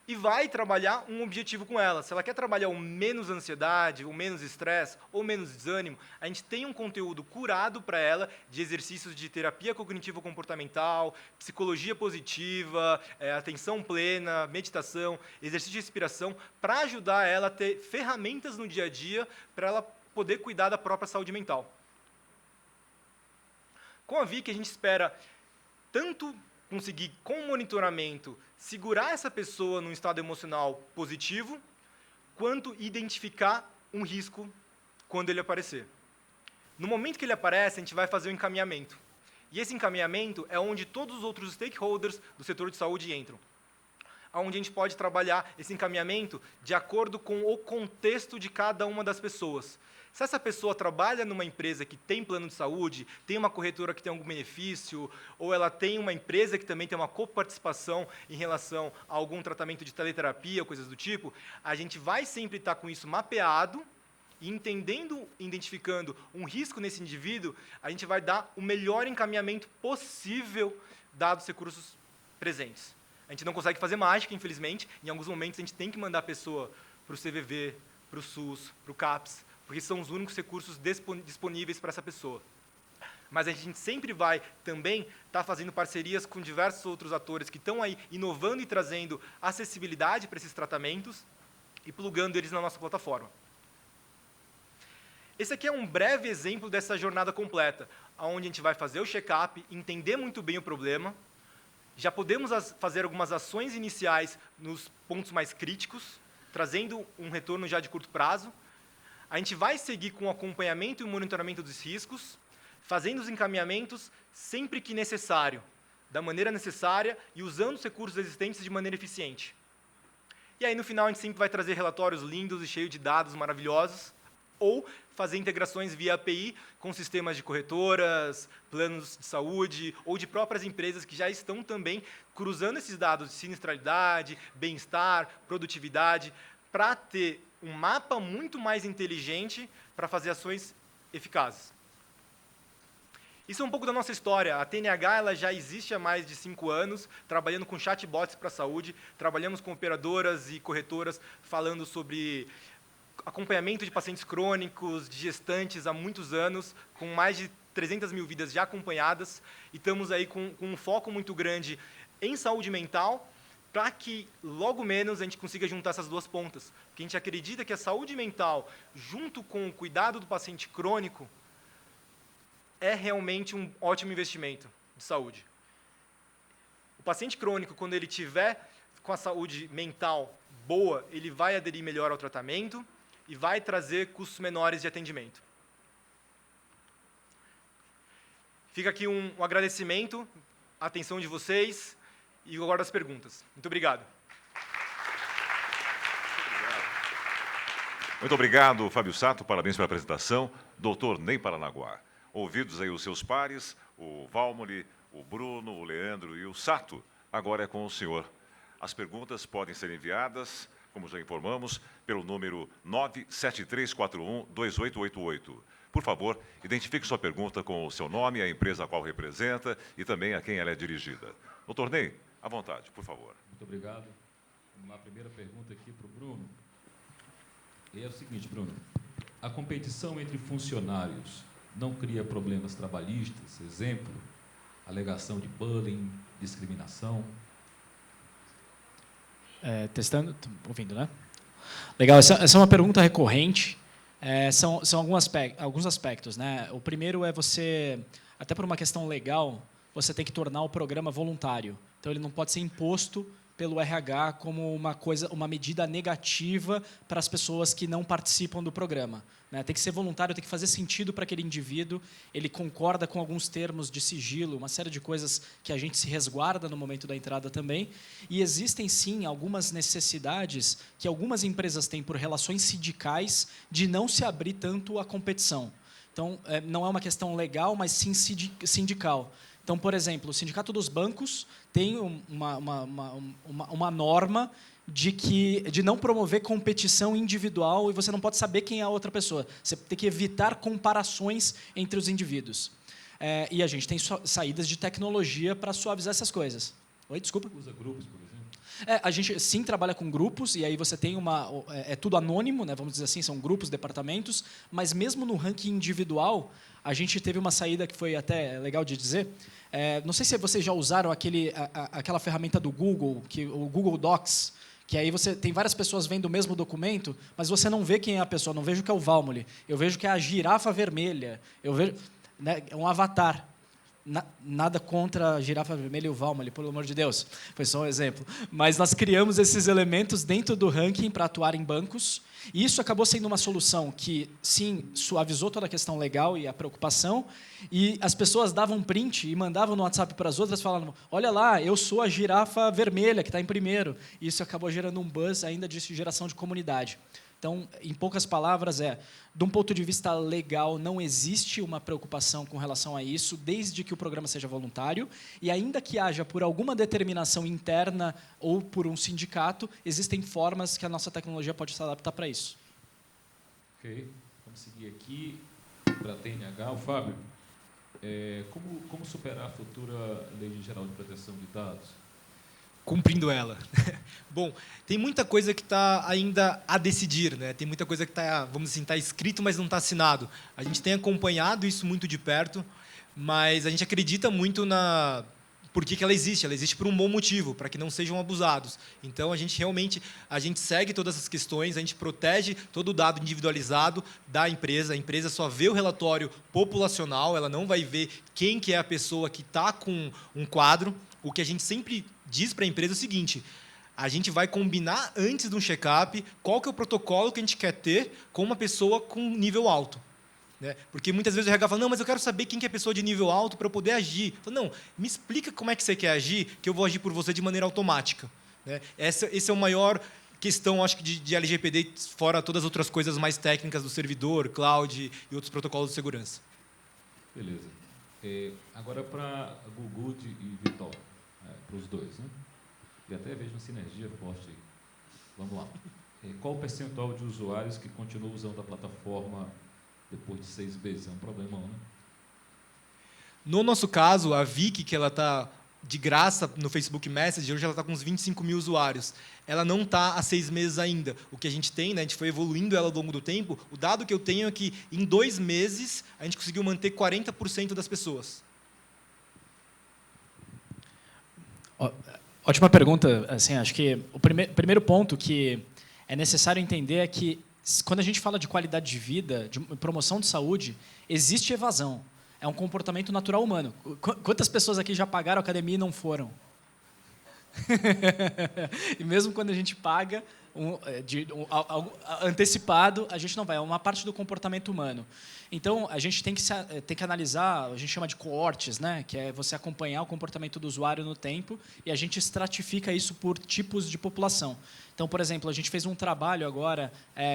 e vai trabalhar um objetivo com ela. Se ela quer trabalhar o menos ansiedade, o menos estresse, ou menos desânimo, a gente tem um conteúdo curado para ela de exercícios de terapia cognitivo-comportamental, psicologia positiva, atenção plena, meditação, exercício de respiração, para ajudar ela a ter ferramentas no dia a dia para ela poder cuidar da própria saúde mental. Com a Vicky, a gente espera tanto conseguir, com o monitoramento, segurar essa pessoa num estado emocional positivo, quanto identificar um risco quando ele aparecer. No momento que ele aparece, a gente vai fazer o encaminhamento. E esse encaminhamento é onde todos os outros stakeholders do setor de saúde entram. Onde a gente pode trabalhar esse encaminhamento de acordo com o contexto de cada uma das pessoas. Se essa pessoa trabalha numa empresa que tem plano de saúde, tem uma corretora que tem algum benefício, ou ela tem uma empresa que também tem uma coparticipação em relação a algum tratamento de teleterapia, coisas do tipo, a gente vai sempre estar com isso mapeado e entendendo, identificando um risco nesse indivíduo, a gente vai dar o melhor encaminhamento possível, dados os recursos presentes. A gente não consegue fazer mágica, infelizmente. Em alguns momentos, a gente tem que mandar a pessoa para o CVV, para o SUS, para o CAPS, porque são os únicos recursos disponíveis para essa pessoa. Mas a gente sempre vai também estar fazendo parcerias com diversos outros atores que estão aí inovando e trazendo acessibilidade para esses tratamentos e plugando eles na nossa plataforma. Esse aqui é um breve exemplo dessa jornada completa, onde a gente vai fazer o check-up, entender muito bem o problema, já podemos fazer algumas ações iniciais nos pontos mais críticos, trazendo um retorno já de curto prazo. A gente vai seguir com o acompanhamento e o monitoramento dos riscos, fazendo os encaminhamentos sempre que necessário, da maneira necessária e usando os recursos existentes de maneira eficiente. E aí, no final, a gente sempre vai trazer relatórios lindos e cheios de dados maravilhosos, ou fazer integrações via API com sistemas de corretoras, planos de saúde, ou de próprias empresas que já estão também cruzando esses dados de sinistralidade, bem-estar, produtividade, para ter um mapa muito mais inteligente para fazer ações eficazes. Isso é um pouco da nossa história. A TNH ela já existe há mais de 5 anos, trabalhando com chatbots para a saúde, trabalhamos com operadoras e corretoras falando sobre acompanhamento de pacientes crônicos, de gestantes há muitos anos, com mais de 300 mil vidas já acompanhadas e estamos aí com um foco muito grande em saúde mental, para que logo menos a gente consiga juntar essas duas pontas. Porque a gente acredita que a saúde mental, junto com o cuidado do paciente crônico, é realmente um ótimo investimento de saúde. O paciente crônico, quando ele tiver com a saúde mental boa, ele vai aderir melhor ao tratamento e vai trazer custos menores de atendimento. Fica aqui um agradecimento, a atenção de vocês e agora as perguntas. Muito obrigado. Muito obrigado, Fábio Sato. Parabéns pela apresentação. Doutor Ney Paranaguá. Ouvidos aí os seus pares, o Valmoli, o Bruno, o Leandro e o Sato. Agora é com o senhor. As perguntas podem ser enviadas, como já informamos, pelo número 973412888. Por favor, identifique sua pergunta com o seu nome, a empresa a qual representa e também a quem ela é dirigida. Doutor Ney, à vontade, por favor. Muito obrigado. Vamos lá, primeira pergunta aqui para o Bruno. E é o seguinte, Bruno. A competição entre funcionários não cria problemas trabalhistas? Exemplo, alegação de bullying, discriminação? Testando, ouvindo, né? Legal, essa é uma pergunta recorrente. São alguns aspectos, né? O primeiro é você, até por uma questão legal, você tem que tornar o programa voluntário. Então, ele não pode ser imposto pelo RH como uma medida negativa para as pessoas que não participam do programa, né? Tem que ser voluntário, tem que fazer sentido para aquele indivíduo, ele concorda com alguns termos de sigilo, uma série de coisas que a gente se resguarda no momento da entrada também. E existem, sim, algumas necessidades que algumas empresas têm por relações sindicais de não se abrir tanto à competição. Então, não é uma questão legal, mas sim sindical. Então, por exemplo, o Sindicato dos Bancos tem uma norma de não promover competição individual e você não pode saber quem é a outra pessoa. Você tem que evitar comparações entre os indivíduos. E a gente tem saídas de tecnologia para suavizar essas coisas. Oi, desculpa. Usa grupos, por exemplo? A gente sim trabalha com grupos, e aí você tem é tudo anônimo, né, vamos dizer assim, são grupos, departamentos, mas mesmo no ranking individual, a gente teve uma saída que foi até legal de dizer. Não sei se vocês já usaram aquela ferramenta do Google, o Google Docs, que aí você tem várias pessoas vendo o mesmo documento, mas você não vê quem é a pessoa, não vejo que é o Valmoli, eu vejo que é a girafa vermelha, eu vejo, né, é um avatar. Nada contra a girafa vermelha e o Valmoli, pelo amor de Deus, foi só um exemplo. Mas nós criamos esses elementos dentro do ranking para atuar em bancos, e isso acabou sendo uma solução que, sim, suavizou toda a questão legal e a preocupação, e as pessoas davam print e mandavam no WhatsApp para as outras, falando, olha lá, eu sou a girafa vermelha, que está em primeiro. E isso acabou gerando um buzz ainda de geração de comunidade. Então, em poucas palavras, de um ponto de vista legal, não existe uma preocupação com relação a isso, desde que o programa seja voluntário, e ainda que haja por alguma determinação interna ou por um sindicato, existem formas que a nossa tecnologia pode se adaptar para isso. Ok, vamos seguir aqui para a TNH. O Fábio, como superar a futura Lei Geral de Proteção de Dados? Cumprindo ela. Bom, tem muita coisa que está ainda a decidir, né? Tem muita coisa que está, vamos assim, está escrito, mas não está assinado. A gente tem acompanhado isso muito de perto, mas a gente acredita muito por que ela existe. Ela existe por um bom motivo, para que não sejam abusados. Então, a gente segue todas essas questões, a gente protege todo o dado individualizado da empresa. A empresa só vê o relatório populacional, ela não vai ver quem que é a pessoa que está com um quadro. O que a gente sempre diz para a empresa é o seguinte, a gente vai combinar antes de um check-up qual que é o protocolo que a gente quer ter com uma pessoa com nível alto. Né? Porque muitas vezes o RH fala, não, mas eu quero saber quem que é a pessoa de nível alto para eu poder agir. Falo, não, me explica como é que você quer agir, que eu vou agir por você de maneira automática. Né? Esse é o maior questão, acho que, de LGPD, fora todas as outras coisas mais técnicas do servidor, cloud e outros protocolos de segurança. Beleza. Agora para Gugu e Vitor, para os dois, né? E até vejo uma sinergia forte aí. Vamos lá. Qual o percentual de usuários que continuam usando a plataforma depois de 6 meses? É um problemão, né? No nosso caso, a Vicky, que ela está de graça no Facebook Messenger, hoje ela está com uns 25 mil usuários. Ela não está há 6 meses ainda. O que a gente tem, né, a gente foi evoluindo ela ao longo do tempo, o dado que eu tenho é que, em 2 meses, a gente conseguiu manter 40% das pessoas. Ótima pergunta. Assim, acho que o primeiro ponto que é necessário entender é que, quando a gente fala de qualidade de vida, de promoção de saúde, existe evasão. É um comportamento natural humano. Quantas pessoas aqui já pagaram a academia e não foram? E mesmo quando a gente paga algo antecipado, a gente não vai. É uma parte do comportamento humano. Então, a gente tem que analisar, a gente chama de coortes, né? Que é você acompanhar o comportamento do usuário no tempo, e a gente estratifica isso por tipos de população. Então, por exemplo, a gente fez um trabalho agora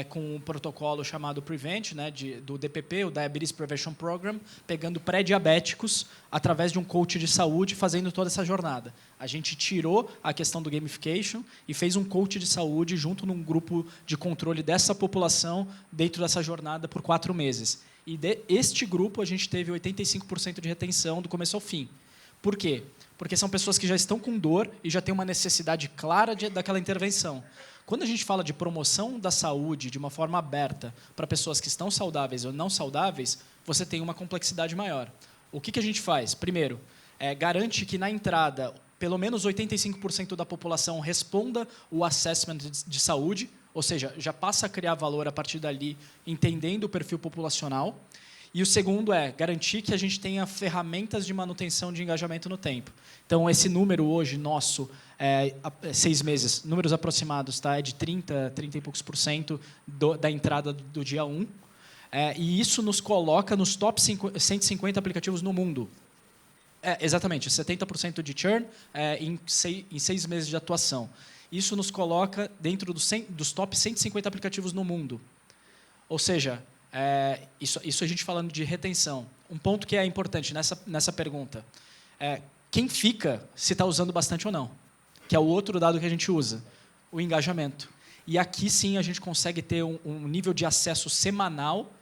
com um protocolo chamado Prevent, né, do DPP, o Diabetes Prevention Program, pegando pré-diabéticos através de um coach de saúde, fazendo toda essa jornada. A gente tirou a questão do gamification e fez um coach de saúde junto num grupo de controle dessa população dentro dessa jornada por 4 meses. E deste grupo, a gente teve 85% de retenção do começo ao fim. Por quê? Porque são pessoas que já estão com dor e já têm uma necessidade clara daquela intervenção. Quando a gente fala de promoção da saúde de uma forma aberta para pessoas que estão saudáveis ou não saudáveis, você tem uma complexidade maior. O que a gente faz? Primeiro, garante que, na entrada, pelo menos 85% da população responda o assessment de saúde, ou seja, já passa a criar valor a partir dali, entendendo o perfil populacional. E o segundo é garantir que a gente tenha ferramentas de manutenção de engajamento no tempo. Então, esse número hoje nosso, 6 meses, números aproximados, tá? É de 30 e poucos % da entrada do dia 1. E isso nos coloca nos top 150 aplicativos no mundo. Exatamente, 70% de churn em 6 meses de atuação. Isso nos coloca dentro dos top 150 aplicativos no mundo. Ou seja, isso a gente falando de retenção. Um ponto que é importante nessa pergunta. Quem fica se está usando bastante ou não? Que é o outro dado que a gente usa, o engajamento. E aqui sim a gente consegue ter um nível de acesso semanal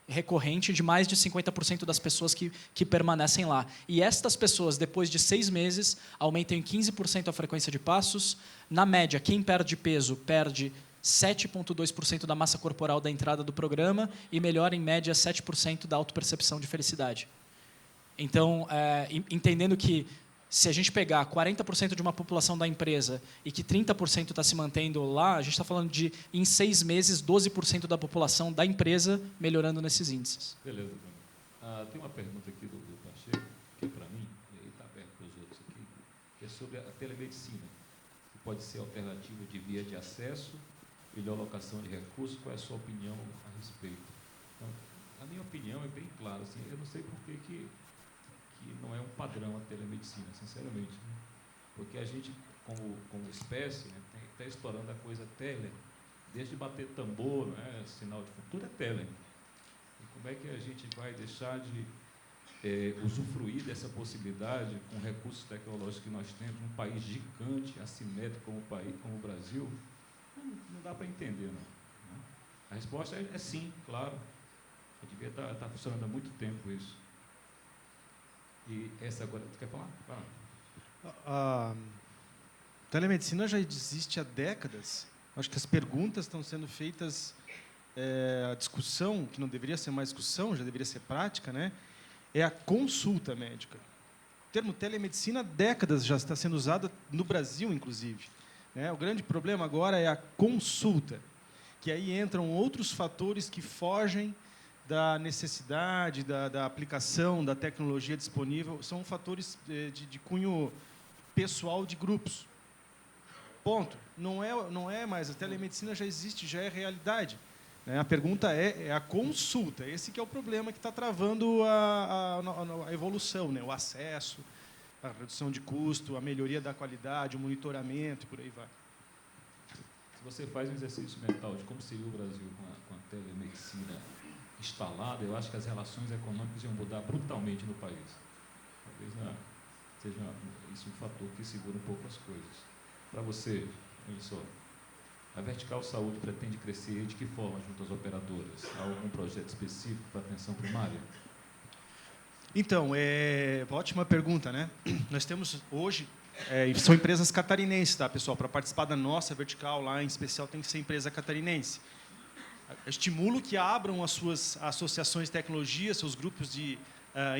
recorrente de mais de 50% das pessoas que permanecem lá. E estas pessoas, depois de 6 meses, aumentam em 15% a frequência de passos. Na média, quem perde peso perde 7,2% da massa corporal da entrada do programa e melhora, em média, 7% da autopercepção de felicidade. Então, entendendo que, se a gente pegar 40% de uma população da empresa e que 30% está se mantendo lá, a gente está falando de, em 6 meses, 12% da população da empresa melhorando nesses índices. Beleza, Bruno. Tem uma pergunta aqui do Pacheco, que é para mim, e aí está aberto para os outros aqui, que é sobre a telemedicina, que pode ser alternativa de via de acesso, melhor alocação de recursos. Qual é a sua opinião a respeito? Então, a minha opinião é bem clara. Assim, eu não sei por que não é um padrão a telemedicina, sinceramente. Né? Porque a gente, como espécie, né, está explorando a coisa tele, desde bater tambor, né, sinal de tudo é tele. E como é que a gente vai deixar de usufruir dessa possibilidade com recursos tecnológicos que nós temos, num país gigante, assimétrico como o Brasil? Não dá para entender, não. A resposta é sim, claro. Eu devia estar funcionando há muito tempo isso. E essa agora, tu quer falar? Fala. A telemedicina já existe há décadas. Acho que as perguntas estão sendo feitas, a discussão, que não deveria ser mais discussão, já deveria ser prática, né? É a consulta médica. O termo telemedicina há décadas já está sendo usado no Brasil, inclusive. O grande problema agora é a consulta, que aí entram outros fatores que fogem da necessidade, da aplicação da tecnologia disponível, são fatores de cunho pessoal de grupos. Ponto. Não é mais, a telemedicina já existe, já é realidade. A pergunta é a consulta. Esse que é o problema que está travando a evolução, o acesso, a redução de custo, a melhoria da qualidade, o monitoramento, e por aí vai. Se você faz um exercício mental de como seria o Brasil com a telemedicina instalada, eu acho que as relações econômicas iam mudar brutalmente no país. Talvez seja isso um fator que segura um pouco as coisas. Para você, olha só, a Vertical Saúde pretende crescer de que forma junto às operadoras? Há algum projeto específico para a atenção primária? Então, ótima pergunta, né? Nós temos hoje, são empresas catarinenses, tá, pessoal? Para participar da nossa vertical lá, em especial, tem que ser empresa catarinense. Estimulo que abram as suas associações de tecnologia, seus grupos de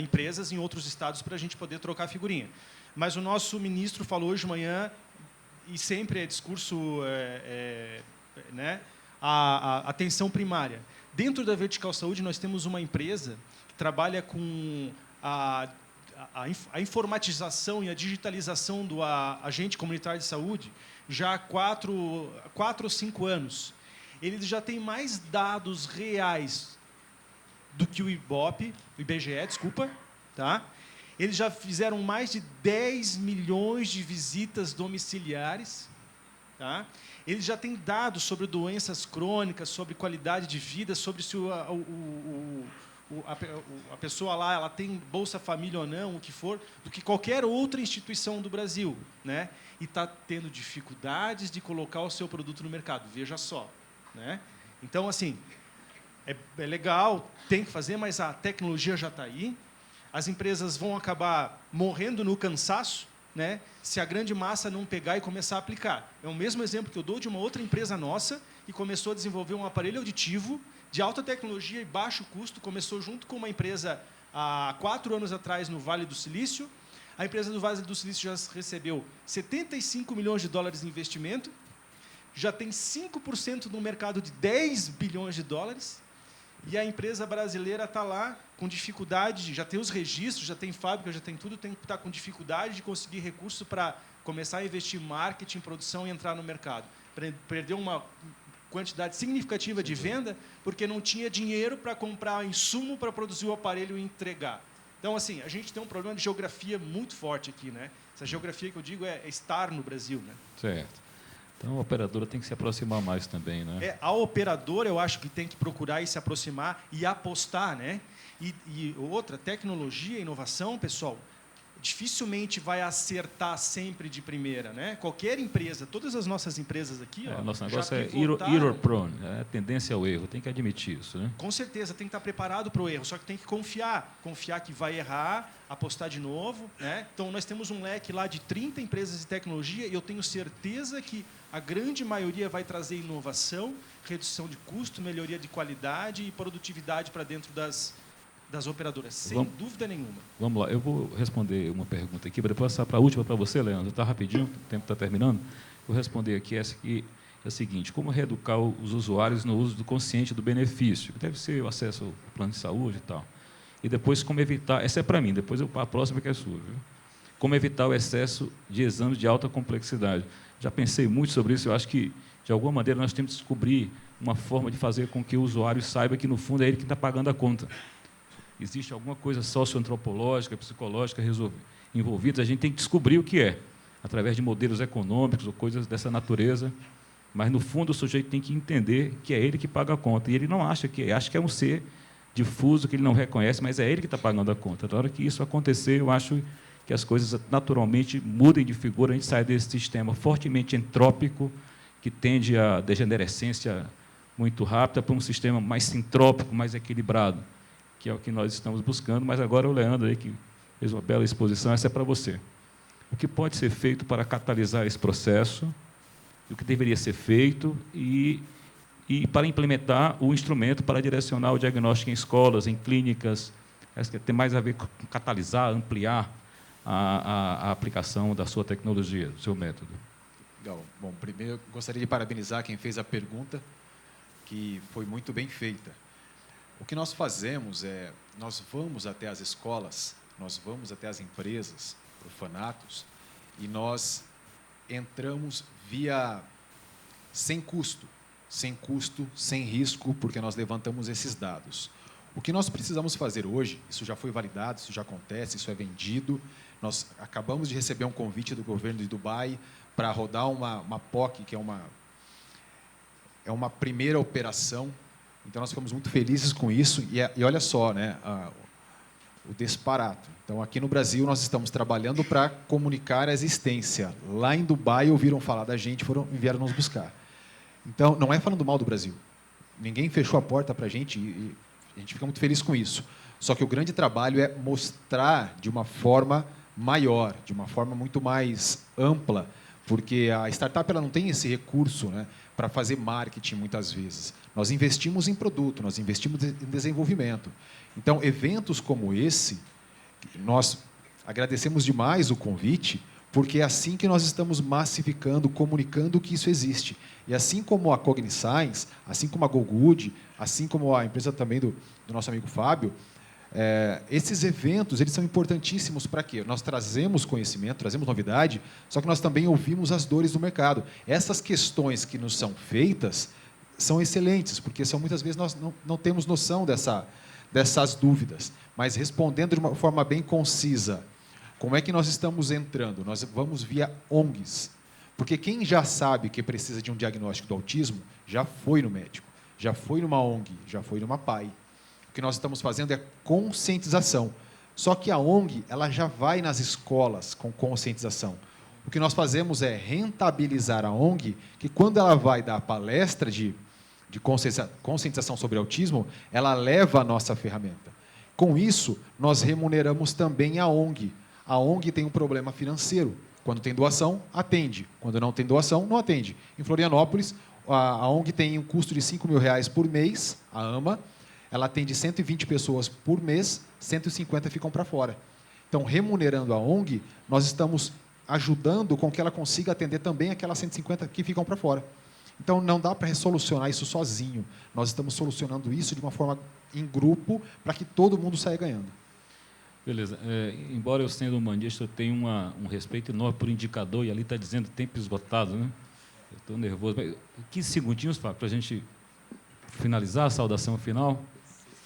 empresas em outros estados para a gente poder trocar figurinha. Mas o nosso ministro falou hoje de manhã, e sempre é discurso, né, a atenção primária. Dentro da Vertical Saúde, nós temos uma empresa que trabalha com a informatização e a digitalização do agente comunitário de saúde já há 4 ou 5 anos. Ele já tem mais dados reais do que o IBGE, desculpa, tá? Eles já fizeram mais de 10 milhões de visitas domiciliares, tá? Eles já têm dados sobre doenças crônicas, sobre qualidade de vida, sobre se a pessoa lá ela tem Bolsa Família ou não, o que for, do que qualquer outra instituição do Brasil, né? E está tendo dificuldades de colocar o seu produto no mercado. Veja só, né? Então, assim, é legal, tem que fazer, mas a tecnologia já está aí. As empresas vão acabar morrendo no cansaço, né, se a grande massa não pegar e começar a aplicar. É o mesmo exemplo que eu dou de uma outra empresa nossa que começou a desenvolver um aparelho auditivo de alta tecnologia e baixo custo, começou junto com uma empresa há 4 anos atrás no Vale do Silício. A empresa do Vale do Silício já recebeu 75 milhões de dólares em investimento, já tem 5% no mercado de 10 bilhões de dólares, e a empresa brasileira está lá com dificuldade, já tem os registros, já tem fábrica, já tem tudo, tem que estar com dificuldade de conseguir recurso para começar a investir em marketing, produção e entrar no mercado. Perdeu uma quantidade significativa de venda porque não tinha dinheiro para comprar insumo para produzir o aparelho e entregar. Então, assim, a gente tem um problema de geografia muito forte aqui, né? Essa geografia que eu digo é estar no Brasil, né? Certo. Então, a operadora tem que se aproximar mais também, né? A operadora, eu acho que tem que procurar e se aproximar e apostar, né? E outra, tecnologia e inovação, pessoal, dificilmente vai acertar sempre de primeira, né? Qualquer empresa, todas as nossas empresas aqui, ó, nosso negócio é pivotaram. error prone, a tendência ao erro, tem que admitir isso, né? Com certeza, tem que estar preparado para o erro, só que tem que confiar que vai errar, apostar de novo, né? Então, nós temos um leque lá de 30 empresas de tecnologia e eu tenho certeza que a grande maioria vai trazer inovação, redução de custo, melhoria de qualidade e produtividade para dentro das operadoras, sem dúvida nenhuma. Vamos lá, eu vou responder uma pergunta aqui, para depois passar para a última para você, Leandro. Está rapidinho, o tempo está terminando. Vou responder aqui essa que é a seguinte: como reeducar os usuários no uso do consciente do benefício? Deve ser o acesso ao plano de saúde e tal. E depois, como evitar... Essa é para mim, depois a próxima que é sua. Viu? Como evitar o excesso de exames de alta complexidade. Já pensei muito sobre isso, eu acho que, de alguma maneira, nós temos que descobrir uma forma de fazer com que o usuário saiba que, no fundo, é ele que está pagando a conta. Existe alguma coisa socioantropológica, psicológica envolvida, a gente tem que descobrir o que é, através de modelos econômicos ou coisas dessa natureza, mas, no fundo, o sujeito tem que entender que é ele que paga a conta, e ele não acha que é um ser difuso, que ele não reconhece, mas é ele que está pagando a conta. Na hora que isso acontecer, eu acho que as coisas naturalmente mudem de figura, a gente sai desse sistema fortemente entrópico, que tende à degenerescência muito rápida, para um sistema mais sintrópico, mais equilibrado, que é o que nós estamos buscando. Mas agora o Leandro, aí, que fez uma bela exposição, essa é para você. O que pode ser feito para catalisar esse processo, o que deveria ser feito e para implementar o instrumento para direcionar o diagnóstico em escolas, em clínicas, tem mais a ver com catalisar, ampliar a aplicação da sua tecnologia, do seu método. Legal. Bom, primeiro eu gostaria de parabenizar quem fez a pergunta, que foi muito bem feita. O que nós fazemos é, nós vamos até as escolas, nós vamos até as empresas, orfanatos, e nós entramos sem custo, sem risco, porque nós levantamos esses dados. O que nós precisamos fazer hoje, isso já foi validado, isso já acontece, isso é vendido. Nós acabamos de receber um convite do governo de Dubai para rodar uma POC, que é uma primeira operação. Então, nós ficamos muito felizes com isso. E olha só, né, o disparate. Então, aqui no Brasil, nós estamos trabalhando para comunicar a existência. Lá em Dubai, ouviram falar da gente, vieram nos buscar. Então, não é falando mal do Brasil. Ninguém fechou a porta para a gente. A gente fica muito feliz com isso. Só que o grande trabalho é mostrar de uma forma maior, de uma forma muito mais ampla, porque a startup ela não tem esse recurso, né, para fazer marketing muitas vezes. Nós investimos em produto, nós investimos em desenvolvimento. Então, eventos como esse, nós agradecemos demais o convite, porque é assim que nós estamos massificando, comunicando que isso existe. E assim como a Cogniscience, assim como a GoGood, assim como a empresa também do nosso amigo Fábio, esses eventos eles são importantíssimos para quê? Nós trazemos conhecimento, trazemos novidade, só que nós também ouvimos as dores do mercado. Essas questões que nos são feitas são excelentes, porque muitas vezes nós não temos noção dessas dúvidas. Mas respondendo de uma forma bem concisa, como é que nós estamos entrando? Nós vamos via ONGs. Porque quem já sabe que precisa de um diagnóstico do autismo, já foi no médico, já foi numa ONG, já foi numa PAI. O que nós estamos fazendo é conscientização. Só que a ONG ela já vai nas escolas com conscientização. O que nós fazemos é rentabilizar a ONG, que quando ela vai dar palestra de conscientização sobre autismo, ela leva a nossa ferramenta. Com isso, nós remuneramos também a ONG. A ONG tem um problema financeiro. Quando tem doação, atende. Quando não tem doação, não atende. Em Florianópolis, a ONG tem um custo de R$5.000 por mês, a AMA. Ela atende 120 pessoas por mês, 150 ficam para fora. Então, remunerando a ONG, nós estamos ajudando com que ela consiga atender também aquelas 150 que ficam para fora. Então, não dá para solucionar isso sozinho. Nós estamos solucionando isso de uma forma em grupo para que todo mundo saia ganhando. Beleza. Embora eu sendo humanista, eu tenho um respeito enorme por indicador, e ali está dizendo tempo esgotado, né? Eu estou nervoso. 15 segundinhos, Fábio, para a gente finalizar a saudação final.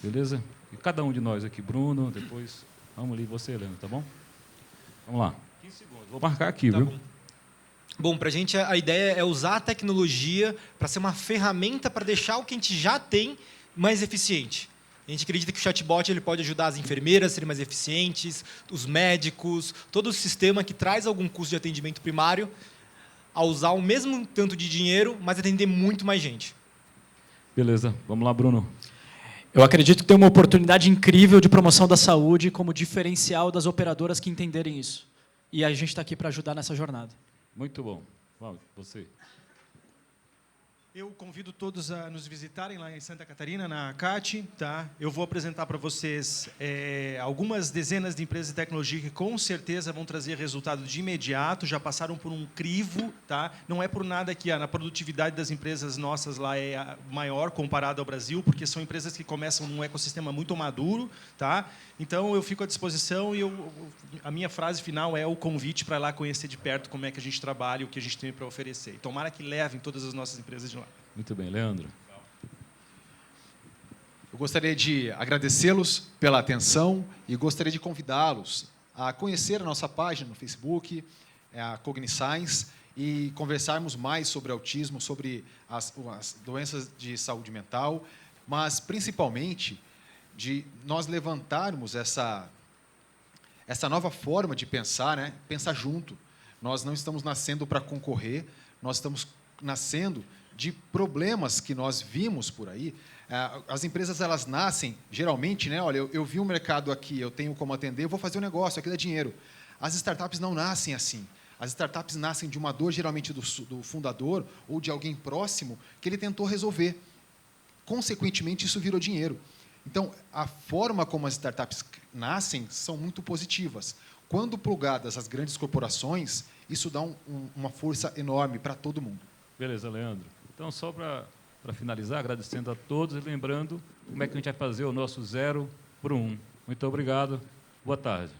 Beleza? E cada um de nós aqui, Bruno, depois vamos ali, você, Helena, tá bom? Vamos lá. 15 segundos. Vou marcar aqui, Tá viu? bom. Bom, para a gente a ideia é usar a tecnologia para ser uma ferramenta para deixar o que a gente já tem mais eficiente. A gente acredita que o chatbot ele pode ajudar as enfermeiras a serem mais eficientes, os médicos, todo o sistema que traz algum custo de atendimento primário a usar o mesmo tanto de dinheiro, mas atender muito mais gente. Beleza. Vamos lá, Bruno. Eu acredito que tem uma oportunidade incrível de promoção da saúde como diferencial das operadoras que entenderem isso. E a gente está aqui para ajudar nessa jornada. Muito bom. Fábio, você. Eu convido todos a nos visitarem lá em Santa Catarina, na CAT. Tá? Eu vou apresentar para vocês algumas dezenas de empresas de tecnologia que com certeza vão trazer resultado de imediato, já passaram por um crivo. Tá? Não é por nada que a produtividade das empresas nossas lá é maior comparado ao Brasil, porque são empresas que começam num ecossistema muito maduro. Tá? Então, eu fico à disposição e a minha frase final é o convite para lá conhecer de perto como é que a gente trabalha e o que a gente tem para oferecer. E tomara que levem todas as nossas empresas de lá. Muito bem, Leandro. Eu gostaria de agradecê-los pela atenção e gostaria de convidá-los a conhecer a nossa página no Facebook, a Cogniscience, e conversarmos mais sobre autismo, sobre as doenças de saúde mental, mas, principalmente, de nós levantarmos essa nova forma de pensar, né? Pensar junto. Nós não estamos nascendo para concorrer, nós estamos nascendo de problemas que nós vimos por aí. As empresas elas nascem, geralmente, né? Olha, eu vi um mercado aqui, eu tenho como atender, eu vou fazer um negócio, aqui dá dinheiro. As startups não nascem assim. As startups nascem de uma dor, geralmente, do fundador ou de alguém próximo, que ele tentou resolver. Consequentemente, isso virou dinheiro. Então, a forma como as startups nascem são muito positivas. Quando plugadas às grandes corporações, isso dá uma força enorme para todo mundo. Beleza, Leandro. Então, só para finalizar, agradecendo a todos e lembrando como é que a gente vai fazer o nosso 0 por 1. Muito obrigado. Boa tarde.